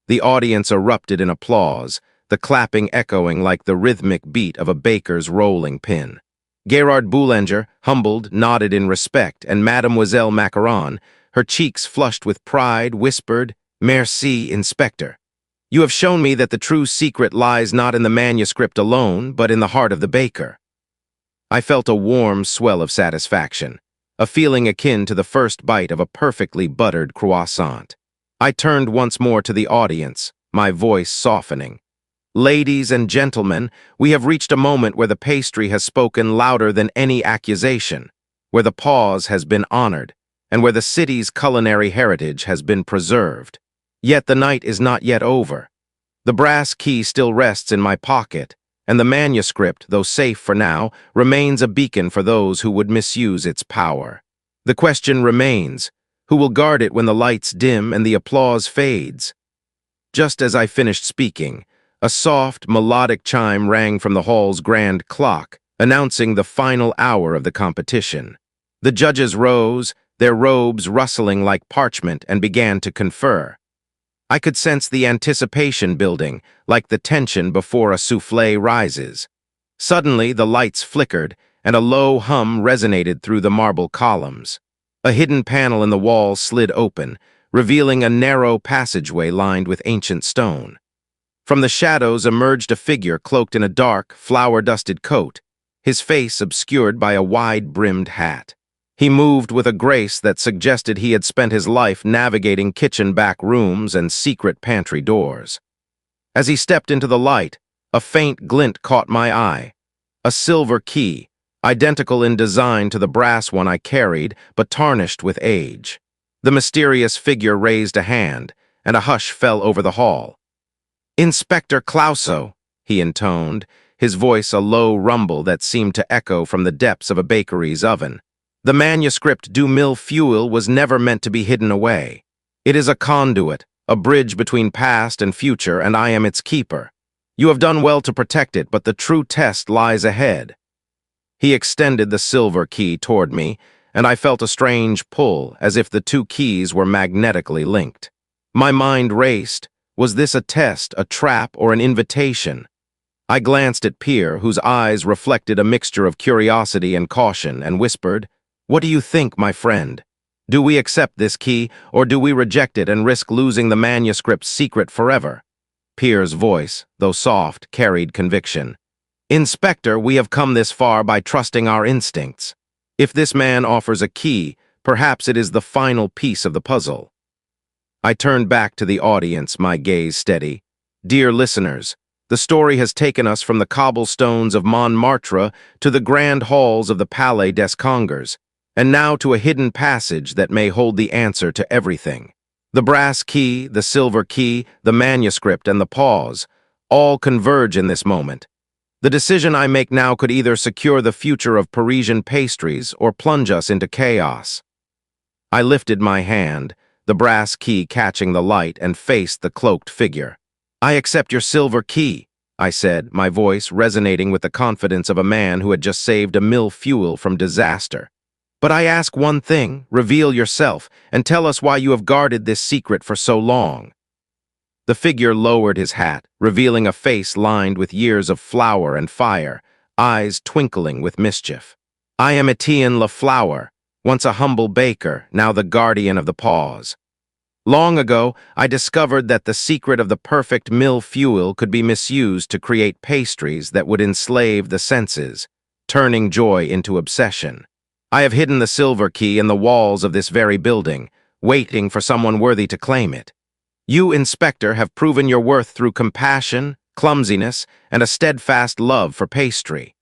The audience erupted in applause, the clapping echoing like the rhythmic beat of a baker's rolling pin. Gerard Boulanger, humbled, nodded in respect, and Mademoiselle Macaron, her cheeks flushed with pride, whispered, "Merci, Inspector. You have shown me that the true secret lies not in the manuscript alone, but in the heart of the baker." I felt a warm swell of satisfaction, a feeling akin to the first bite of a perfectly buttered croissant. I turned once more to the audience, my voice softening. "Ladies and gentlemen, we have reached a moment where the pastry has spoken louder than any accusation, where the pause has been honored, and where the city's culinary heritage has been preserved. Yet the night is not yet over. The brass key still rests in my pocket, and the manuscript, though safe for now, remains a beacon for those who would misuse its power. The question remains, who will guard it when the lights dim and the applause fades?" Just as I finished speaking, a soft, melodic chime rang from the hall's grand clock, announcing the final hour of the competition. The judges rose, their robes rustling like parchment, and began to confer. I could sense the anticipation building, like the tension before a soufflé rises. Suddenly, the lights flickered, and a low hum resonated through the marble columns. A hidden panel in the wall slid open, revealing a narrow passageway lined with ancient stone. From the shadows emerged a figure cloaked in a dark, flour-dusted coat, his face obscured by a wide-brimmed hat. He moved with a grace that suggested he had spent his life navigating kitchen back rooms and secret pantry doors. As he stepped into the light, a faint glint caught my eye. A silver key, identical in design to the brass one I carried, but tarnished with age. The mysterious figure raised a hand, and a hush fell over the hall. "Inspector Clouseau," he intoned, his voice a low rumble that seemed to echo from the depths of a bakery's oven. "The manuscript du mille-feuille was never meant to be hidden away. It is a conduit, a bridge between past and future, and I am its keeper. You have done well to protect it, but the true test lies ahead." He extended the silver key toward me, and I felt a strange pull, as if the two keys were magnetically linked. My mind raced. Was this a test, a trap, or an invitation? I glanced at Pierre, whose eyes reflected a mixture of curiosity and caution, and whispered, "What do you think, my friend? Do we accept this key, or do we reject it and risk losing the manuscript's secret forever?" Pierre's voice, though soft, carried conviction. "Inspector, we have come this far by trusting our instincts. If this man offers a key, perhaps it is the final piece of the puzzle. I turned back to the audience, my gaze steady. Dear listeners, the story has taken us from the cobblestones of Montmartre to the grand halls of the Palais des Congrès, and now to a hidden passage that may hold the answer to everything. The brass key, the silver key, the manuscript, and the pause all converge in this moment. The decision I make now could either secure the future of Parisian pastries or plunge us into chaos. I lifted my hand, the brass key catching the light, and faced the cloaked figure. "I accept your silver key," I said, my voice resonating with the confidence of a man who had just saved a mill fuel from disaster. "But I ask one thing, reveal yourself, and tell us why you have guarded this secret for so long." The figure lowered his hat, revealing a face lined with years of flour and fire, eyes twinkling with mischief. "I am Etienne Lafleur, once a humble baker, now the guardian of the pause. Long ago, I discovered that the secret of the perfect mill fuel could be misused to create pastries that would enslave the senses, turning joy into obsession. I have hidden the silver key in the walls of this very building, waiting for someone worthy to claim it. You, Inspector, have proven your worth through compassion, clumsiness, and a steadfast love for pastry."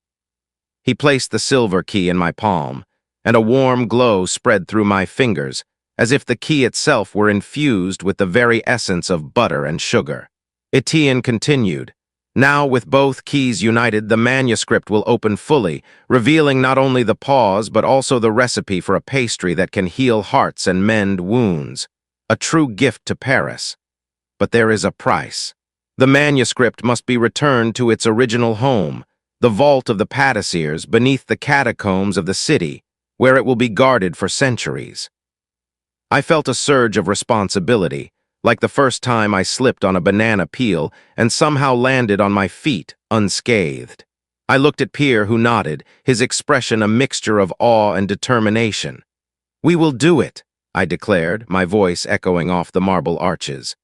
He placed the silver key in my palm, and a warm glow spread through my fingers, as if the key itself were infused with the very essence of butter and sugar. Etienne continued, "Now, with both keys united, the manuscript will open fully, revealing not only the pause but also the recipe for a pastry that can heal hearts and mend wounds. A true gift to Paris. But there is a price. The manuscript must be returned to its original home, the vault of the pâtissiers beneath the catacombs of the city, where it will be guarded for centuries." I felt a surge of responsibility, like the first time I slipped on a banana peel and somehow landed on my feet unscathed. I looked at Pierre, who nodded, his expression a mixture of awe and determination. "We will do it," I declared, my voice echoing off the marble arches.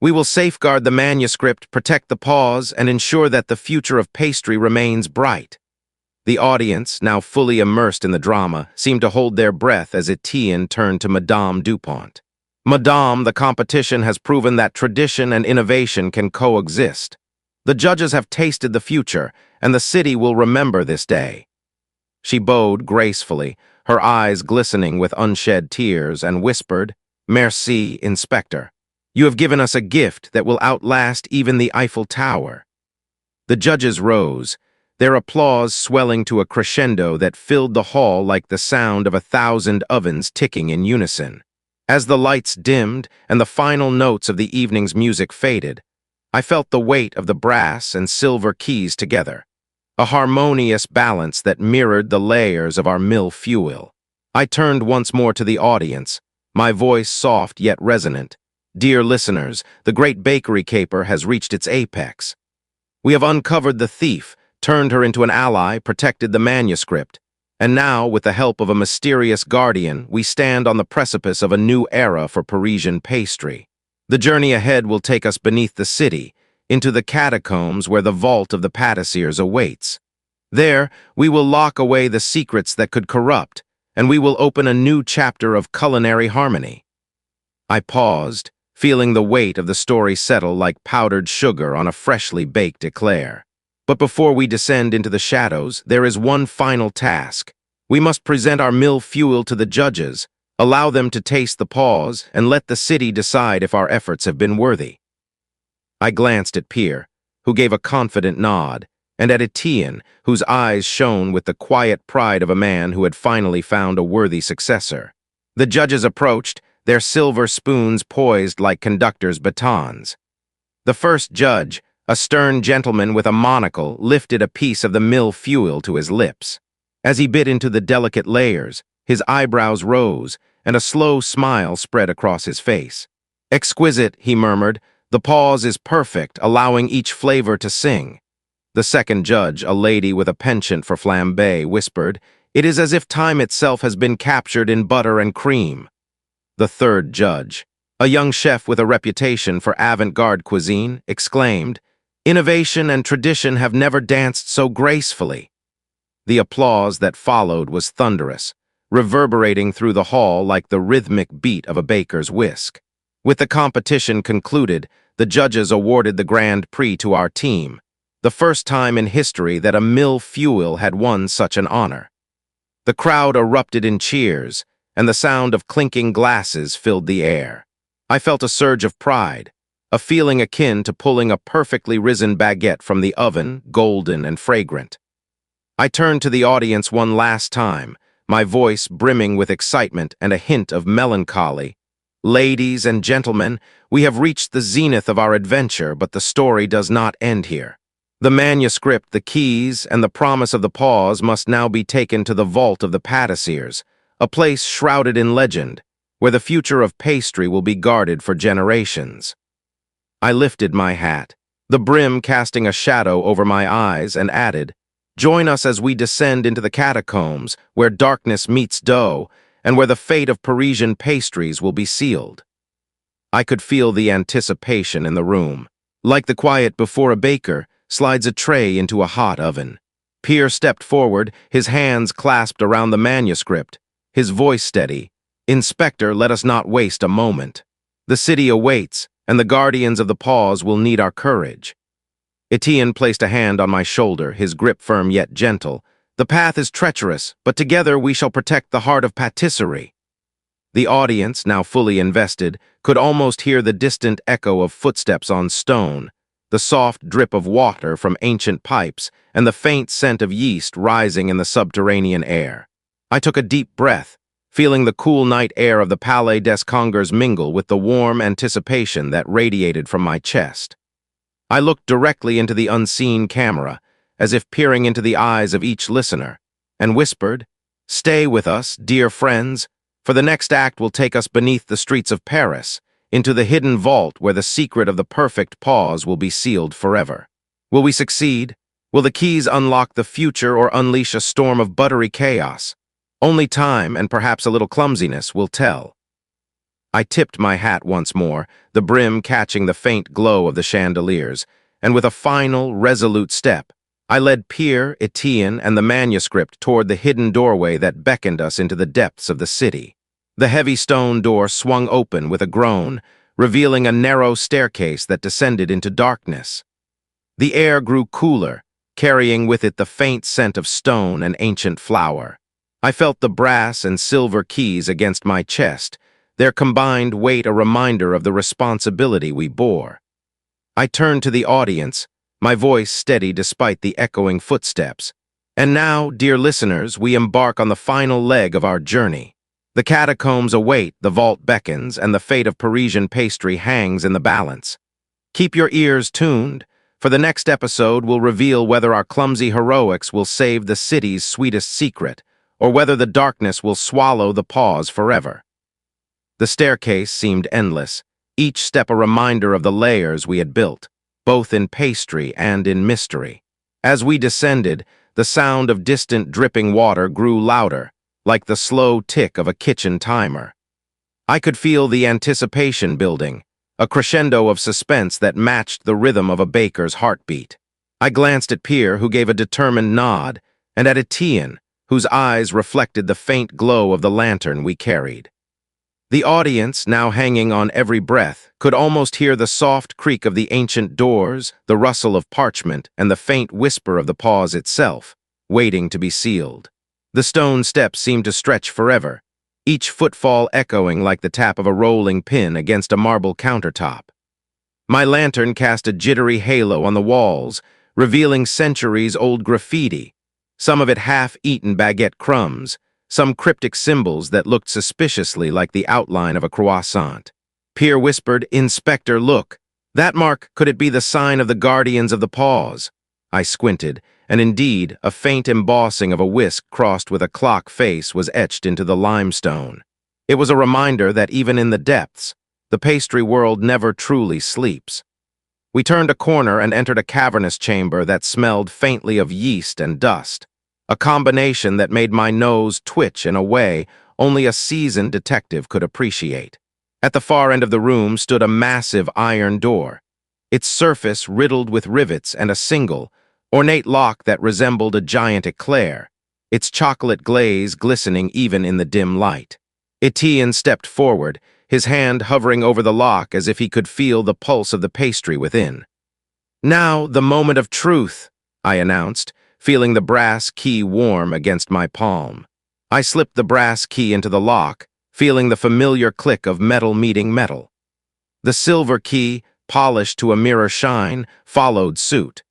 "We will safeguard the manuscript, protect the pause, and ensure that the future of pastry remains bright." The audience, now fully immersed in the drama, seemed to hold their breath as Etienne turned to Madame Dupont. "Madame, the competition has proven that tradition and innovation can coexist. The judges have tasted the future, and the city will remember this day." She bowed gracefully, her eyes glistening with unshed tears, and whispered, "Merci, Inspector. You have given us a gift that will outlast even the Eiffel Tower." The judges rose, their applause swelling to a crescendo that filled the hall like the sound of 1,000 ovens ticking in unison. As the lights dimmed and the final notes of the evening's music faded, I felt the weight of the brass and silver keys together, a harmonious balance that mirrored the layers of our mill fuel. I turned once more to the audience, my voice soft yet resonant. "Dear listeners, the great bakery caper has reached its apex. We have uncovered the thief, turned her into an ally, protected the manuscript, and now, with the help of a mysterious guardian, we stand on the precipice of a new era for Parisian pastry. The journey ahead will take us beneath the city, into the catacombs where the vault of the pâtissiers awaits. There, we will lock away the secrets that could corrupt, and we will open a new chapter of culinary harmony." I paused, feeling the weight of the story settle like powdered sugar on a freshly baked eclair. But before we descend into the shadows, there is one final task. We must present our mill fuel to the judges, allow them to taste the pause, and let the city decide if our efforts have been worthy. I glanced at Pierre, who gave a confident nod, and at Etienne, whose eyes shone with the quiet pride of a man who had finally found a worthy successor. The judges approached, their silver spoons poised like conductors' batons. The first judge, a stern gentleman with a monocle, lifted a piece of the mill fuel to his lips. As he bit into the delicate layers, his eyebrows rose, and a slow smile spread across his face. "Exquisite," he murmured. "The pause is perfect, allowing each flavor to sing." The second judge, a lady with a penchant for flambe, whispered, "It is as if time itself has been captured in butter and cream." The third judge, a young chef with a reputation for avant-garde cuisine, exclaimed, "Innovation and tradition have never danced so gracefully." The applause that followed was thunderous, reverberating through the hall like the rhythmic beat of a baker's whisk. With the competition concluded, the judges awarded the Grand Prix to our team, the first time in history that a mill fuel had won such an honor. The crowd erupted in cheers, and the sound of clinking glasses filled the air. I felt a surge of pride, a feeling akin to pulling a perfectly risen baguette from the oven, golden and fragrant. I turned to the audience one last time, my voice brimming with excitement and a hint of melancholy. Ladies and gentlemen, we have reached the zenith of our adventure, but the story does not end here. The manuscript, the keys, and the promise of the pause must now be taken to the vault of the pâtissiers, a place shrouded in legend, where the future of pastry will be guarded for generations. I lifted my hat, the brim casting a shadow over my eyes, and added, "Join us as we descend into the catacombs, where darkness meets dough, and where the fate of Parisian pastries will be sealed." I could feel the anticipation in the room. Like the quiet before a baker slides a tray into a hot oven. Pierre stepped forward, his hands clasped around the manuscript, his voice steady. "Inspector, let us not waste a moment. The city awaits, and the guardians of the pause will need our courage." Etienne placed a hand on my shoulder, his grip firm yet gentle. "The path is treacherous, but together we shall protect the heart of patisserie." The audience, now fully invested, could almost hear the distant echo of footsteps on stone, the soft drip of water from ancient pipes, and the faint scent of yeast rising in the subterranean air. I took a deep breath, feeling the cool night air of the Palais des Congrès mingle with the warm anticipation that radiated from my chest. I looked directly into the unseen camera, as if peering into the eyes of each listener, and whispered, "Stay with us, dear friends, for the next act will take us beneath the streets of Paris, into the hidden vault where the secret of the perfect pause will be sealed forever. Will we succeed? Will the keys unlock the future or unleash a storm of buttery chaos? Only time, and perhaps a little clumsiness, will tell." I tipped my hat once more, the brim catching the faint glow of the chandeliers, and with a final, resolute step, I led Pierre, Etienne, and the manuscript toward the hidden doorway that beckoned us into the depths of the city. The heavy stone door swung open with a groan, revealing a narrow staircase that descended into darkness. The air grew cooler, carrying with it the faint scent of stone and ancient flour. I felt the brass and silver keys against my chest, their combined weight a reminder of the responsibility we bore. I turned to the audience, my voice steady despite the echoing footsteps. "And now, dear listeners, we embark on the final leg of our journey. The catacombs await, the vault beckons, and the fate of Parisian pastry hangs in the balance. Keep your ears tuned, for the next episode will reveal whether our clumsy heroics will save the city's sweetest secret, or whether the darkness will swallow the pause forever." The staircase seemed endless, each step a reminder of the layers we had built, both in pastry and in mystery. As we descended, the sound of distant dripping water grew louder, like the slow tick of a kitchen timer. I could feel the anticipation building, a crescendo of suspense that matched the rhythm of a baker's heartbeat. I glanced at Pierre, who gave a determined nod, and at Etienne, whose eyes reflected the faint glow of the lantern we carried. The audience, now hanging on every breath, could almost hear the soft creak of the ancient doors, the rustle of parchment, and the faint whisper of the pause itself, waiting to be sealed. The stone steps seemed to stretch forever, each footfall echoing like the tap of a rolling pin against a marble countertop. My lantern cast a jittery halo on the walls, revealing centuries-old graffiti, some of it half-eaten baguette crumbs, some cryptic symbols that looked suspiciously like the outline of a croissant. Pierre whispered, "Inspector, look. That mark, could it be the sign of the guardians of the pause?" I squinted, and indeed, a faint embossing of a whisk crossed with a clock face was etched into the limestone. It was a reminder that even in the depths, the pastry world never truly sleeps. We turned a corner and entered a cavernous chamber that smelled faintly of yeast and dust, a combination that made my nose twitch in a way only a seasoned detective could appreciate. At the far end of the room stood a massive iron door, its surface riddled with rivets and a single, ornate lock that resembled a giant eclair, its chocolate glaze glistening even in the dim light. Etienne stepped forward, his hand hovering over the lock as if he could feel the pulse of the pastry within. "Now, the moment of truth," I announced, feeling the brass key warm against my palm. I slipped the brass key into the lock, feeling the familiar click of metal meeting metal. The silver key, polished to a mirror shine, followed suit.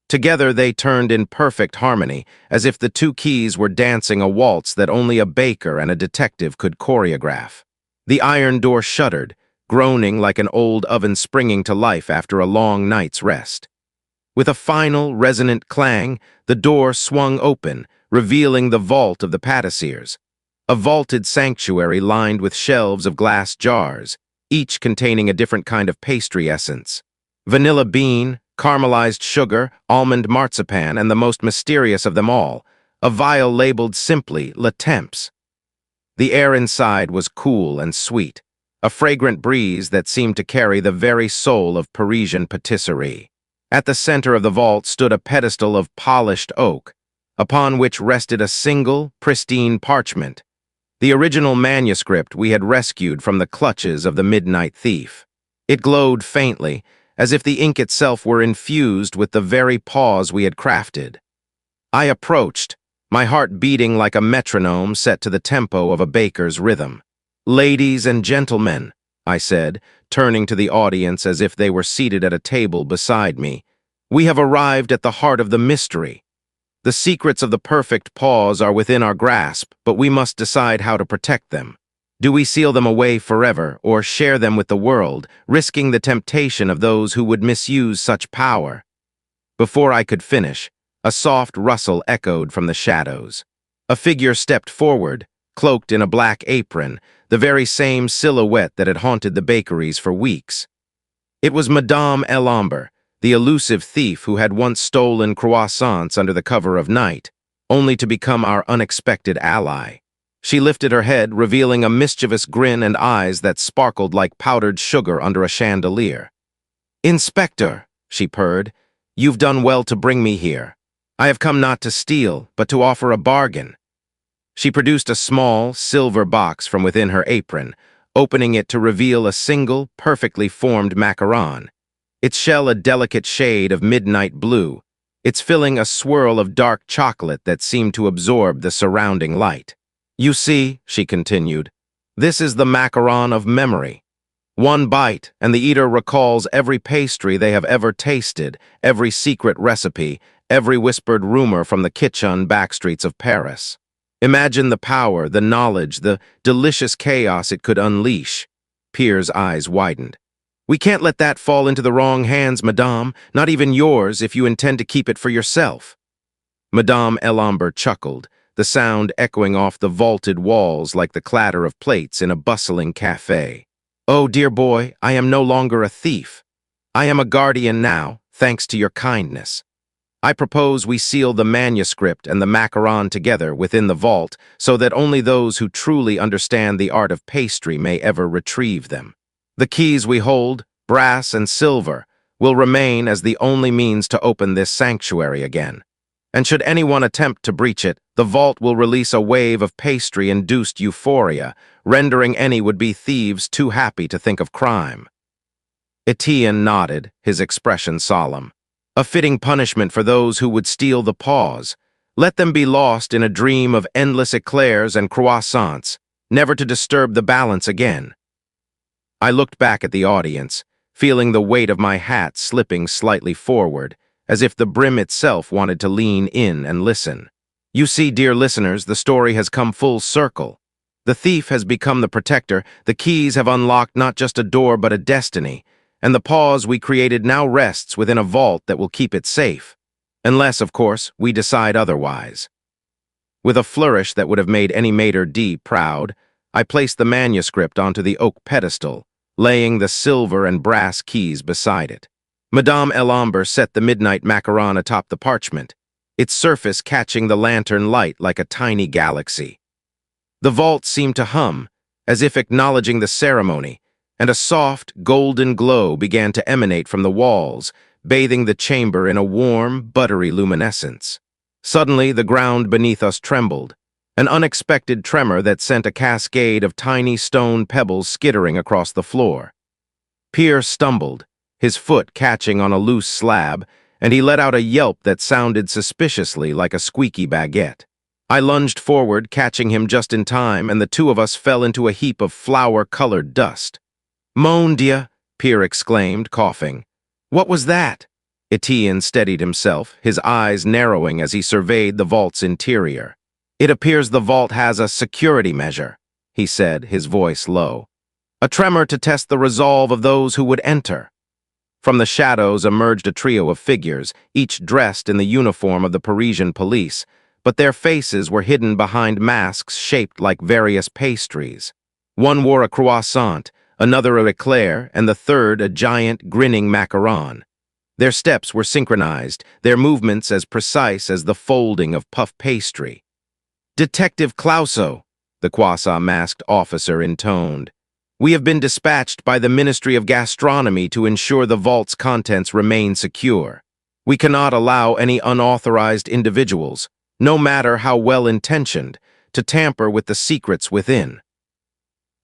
Together they turned in perfect harmony, as if the two keys were dancing a waltz that only a baker and a detective could choreograph. The iron door shuddered, groaning like an old oven springing to life after a long night's rest. With a final, resonant clang, the door swung open, revealing the vault of the pâtissiers, a vaulted sanctuary lined with shelves of glass jars, each containing a different kind of pastry essence. Vanilla bean, caramelized sugar, almond marzipan, and the most mysterious of them all, a vial labeled simply Le Temps. The air inside was cool and sweet, a fragrant breeze that seemed to carry the very soul of Parisian patisserie. At the center of the vault stood a pedestal of polished oak, upon which rested a single, pristine parchment, the original manuscript we had rescued from the clutches of the midnight thief. It glowed faintly, as if the ink itself were infused with the very pause we had crafted. I approached, my heart beating like a metronome set to the tempo of a baker's rhythm. "Ladies and gentlemen," I said, turning to the audience as if they were seated at a table beside me, "we have arrived at the heart of the mystery. The secrets of the perfect pause are within our grasp, but we must decide how to protect them. Do we seal them away forever, or share them with the world, risking the temptation of those who would misuse such power?" Before I could finish, a soft rustle echoed from the shadows. A figure stepped forward, cloaked in a black apron, the very same silhouette that had haunted the bakeries for weeks. It was Madame L'Ombre, the elusive thief who had once stolen croissants under the cover of night, only to become our unexpected ally. She lifted her head, revealing a mischievous grin and eyes that sparkled like powdered sugar under a chandelier. "Inspector," she purred, "you've done well to bring me here. I have come not to steal, but to offer a bargain." She produced a small, silver box from within her apron, opening it to reveal a single, perfectly formed macaron, its shell a delicate shade of midnight blue, its filling a swirl of dark chocolate that seemed to absorb the surrounding light. "You see," she continued, "this is the macaron of memory. One bite, and the eater recalls every pastry they have ever tasted, every secret recipe, every whispered rumor from the kitchen backstreets of Paris. Imagine the power, the knowledge, the delicious chaos it could unleash." Pierre's eyes widened. "We can't let that fall into the wrong hands, Madame, not even yours if you intend to keep it for yourself." Madame L'Ombre chuckled, the sound echoing off the vaulted walls like the clatter of plates in a bustling cafe. "Oh, dear boy, I am no longer a thief. I am a guardian now, thanks to your kindness. I propose we seal the manuscript and the macaron together within the vault so that only those who truly understand the art of pastry may ever retrieve them. The keys we hold, brass and silver, will remain as the only means to open this sanctuary again. And should anyone attempt to breach it, the vault will release a wave of pastry-induced euphoria, rendering any would-be thieves too happy to think of crime." Etienne nodded, his expression solemn. "A fitting punishment for those who would steal the pause. Let them be lost in a dream of endless eclairs and croissants, never to disturb the balance again." I looked back at the audience, feeling the weight of my hat slipping slightly forward, as if the brim itself wanted to lean in and listen. You see, dear listeners, the story has come full circle. The thief has become the protector, the keys have unlocked not just a door but a destiny, and the pause we created now rests within a vault that will keep it safe. Unless, of course, we decide otherwise. With a flourish that would have made any maitre d' proud, I placed the manuscript onto the oak pedestal, laying the silver and brass keys beside it. Madame L'Ombre set the midnight macaron atop the parchment, its surface catching the lantern light like a tiny galaxy. The vault seemed to hum, as if acknowledging the ceremony, and a soft, golden glow began to emanate from the walls, bathing the chamber in a warm, buttery luminescence. Suddenly, the ground beneath us trembled, an unexpected tremor that sent a cascade of tiny stone pebbles skittering across the floor. Pierre stumbled, his foot catching on a loose slab, and he let out a yelp that sounded suspiciously like a squeaky baguette. I lunged forward, catching him just in time, and the two of us fell into a heap of flour-colored dust. "Mon Dieu!" Pierre exclaimed, coughing. "What was that?" Etienne steadied himself, his eyes narrowing as he surveyed the vault's interior. "It appears the vault has a security measure," he said, his voice low. "A tremor to test the resolve of those who would enter." From the shadows emerged a trio of figures, each dressed in the uniform of the Parisian police, but their faces were hidden behind masks shaped like various pastries. One wore a croissant, another a eclair, and the third a giant, grinning macaron. Their steps were synchronized, their movements as precise as the folding of puff pastry. "Detective Clauso," the quasi-masked officer intoned. "We have been dispatched by the Ministry of Gastronomy to ensure the vault's contents remain secure. We cannot allow any unauthorized individuals, no matter how well-intentioned, to tamper with the secrets within."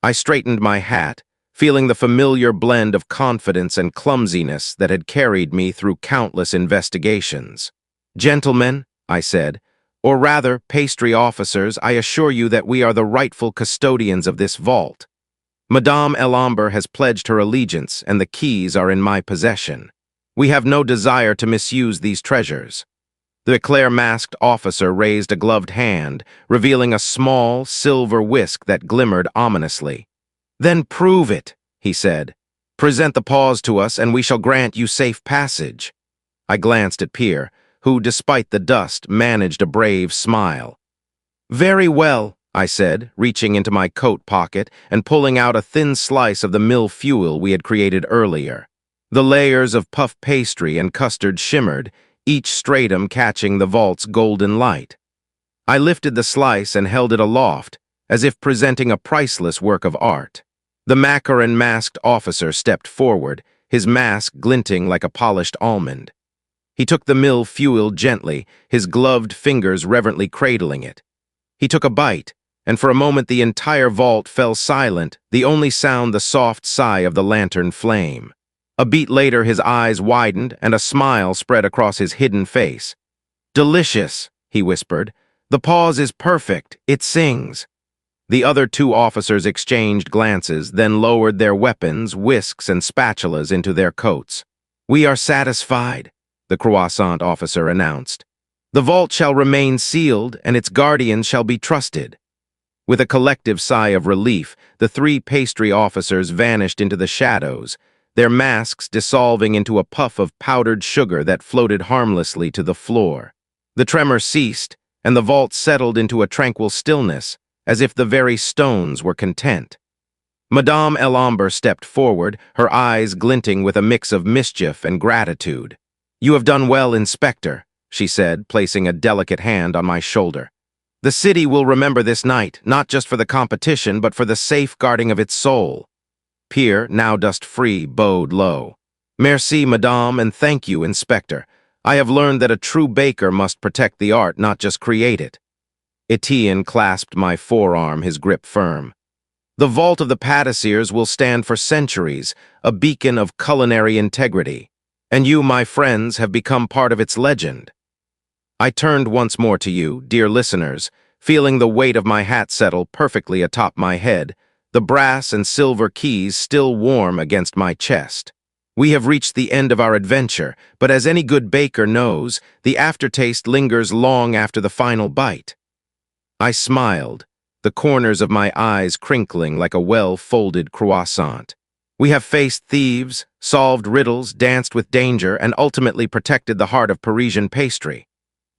I straightened my hat, feeling the familiar blend of confidence and clumsiness that had carried me through countless investigations. "Gentlemen," I said, "or rather, pastry officers, I assure you that we are the rightful custodians of this vault. Madame Elamber has pledged her allegiance, and the keys are in my possession. We have no desire to misuse these treasures." The eclair-masked officer raised a gloved hand, revealing a small, silver whisk that glimmered ominously. "Then prove it," he said. "Present the paws to us, and we shall grant you safe passage." I glanced at Pierre, who, despite the dust, managed a brave smile. "Very well," I said, reaching into my coat pocket and pulling out a thin slice of the mille-feuille we had created earlier. The layers of puff pastry and custard shimmered, each stratum catching the vault's golden light. I lifted the slice and held it aloft, as if presenting a priceless work of art. The macaron-masked officer stepped forward, his mask glinting like a polished almond. He took the mille-feuille gently, his gloved fingers reverently cradling it. He took a bite, and for a moment the entire vault fell silent, the only sound the soft sigh of the lantern flame. A beat later his eyes widened and a smile spread across his hidden face. "Delicious," he whispered. "The pause is perfect. It sings." The other two officers exchanged glances, then lowered their weapons, whisks, and spatulas into their coats. "We are satisfied," the croissant officer announced. "The vault shall remain sealed, and its guardians shall be trusted." With a collective sigh of relief, the three pastry officers vanished into the shadows, their masks dissolving into a puff of powdered sugar that floated harmlessly to the floor. The tremor ceased, and the vault settled into a tranquil stillness, as if the very stones were content. Madame Elamber stepped forward, her eyes glinting with a mix of mischief and gratitude. "You have done well, Inspector," she said, placing a delicate hand on my shoulder. "The city will remember this night, not just for the competition, but for the safeguarding of its soul." Pierre, now dust-free, bowed low. "Merci, Madame, and thank you, Inspector. I have learned that a true baker must protect the art, not just create it." Etienne clasped my forearm, his grip firm. "The vault of the pâtissiers will stand for centuries, a beacon of culinary integrity. And you, my friends, have become part of its legend." I turned once more to you, dear listeners, feeling the weight of my hat settle perfectly atop my head, the brass and silver keys still warm against my chest. We have reached the end of our adventure, but as any good baker knows, the aftertaste lingers long after the final bite. I smiled, the corners of my eyes crinkling like a well-folded croissant. We have faced thieves, solved riddles, danced with danger, and ultimately protected the heart of Parisian pastry.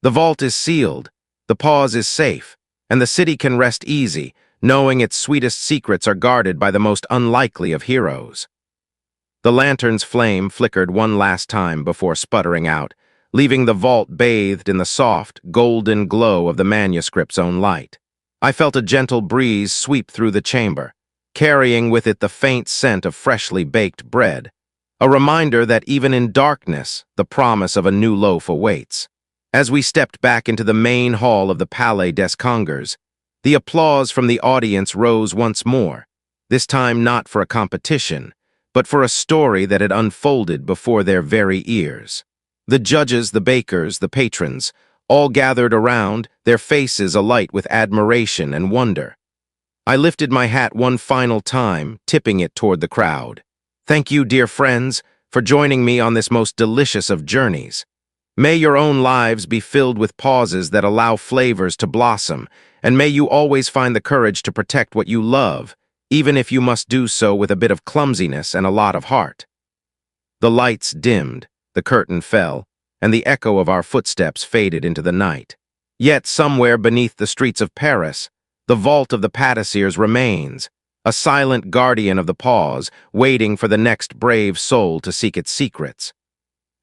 The vault is sealed, the pause is safe, and the city can rest easy, knowing its sweetest secrets are guarded by the most unlikely of heroes. The lantern's flame flickered one last time before sputtering out, leaving the vault bathed in the soft, golden glow of the manuscript's own light. I felt a gentle breeze sweep through the chamber, carrying with it the faint scent of freshly baked bread, a reminder that even in darkness, the promise of a new loaf awaits. As we stepped back into the main hall of the Palais des Congrès, The applause from the audience rose once more, this time not for a competition, but for a story that had unfolded before their very ears. The judges, the bakers, the patrons, all gathered around, their faces alight with admiration and wonder. I lifted my hat one final time, tipping it toward the crowd. Thank you, dear friends, for joining me on this most delicious of journeys. May your own lives be filled with pauses that allow flavors to blossom, and may you always find the courage to protect what you love, even if you must do so with a bit of clumsiness and a lot of heart. The lights dimmed, the curtain fell, and the echo of our footsteps faded into the night. Yet somewhere beneath the streets of Paris, the vault of the pâtissiers remains, a silent guardian of the pause, waiting for the next brave soul to seek its secrets.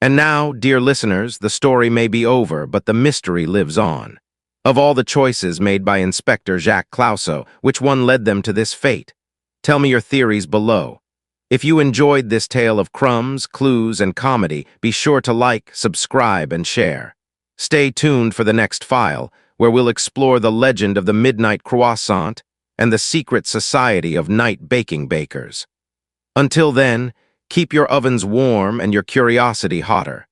And now, dear listeners, the story may be over, but the mystery lives on. Of all the choices made by Inspector Jacques Clouseau, which one led them to this fate? Tell me your theories below. If you enjoyed this tale of crumbs, clues, and comedy, be sure to like, subscribe, and share. Stay tuned for the next file, where we'll explore the legend of the midnight croissant and the secret society of night baking bakers. Until then, keep your ovens warm and your curiosity hotter.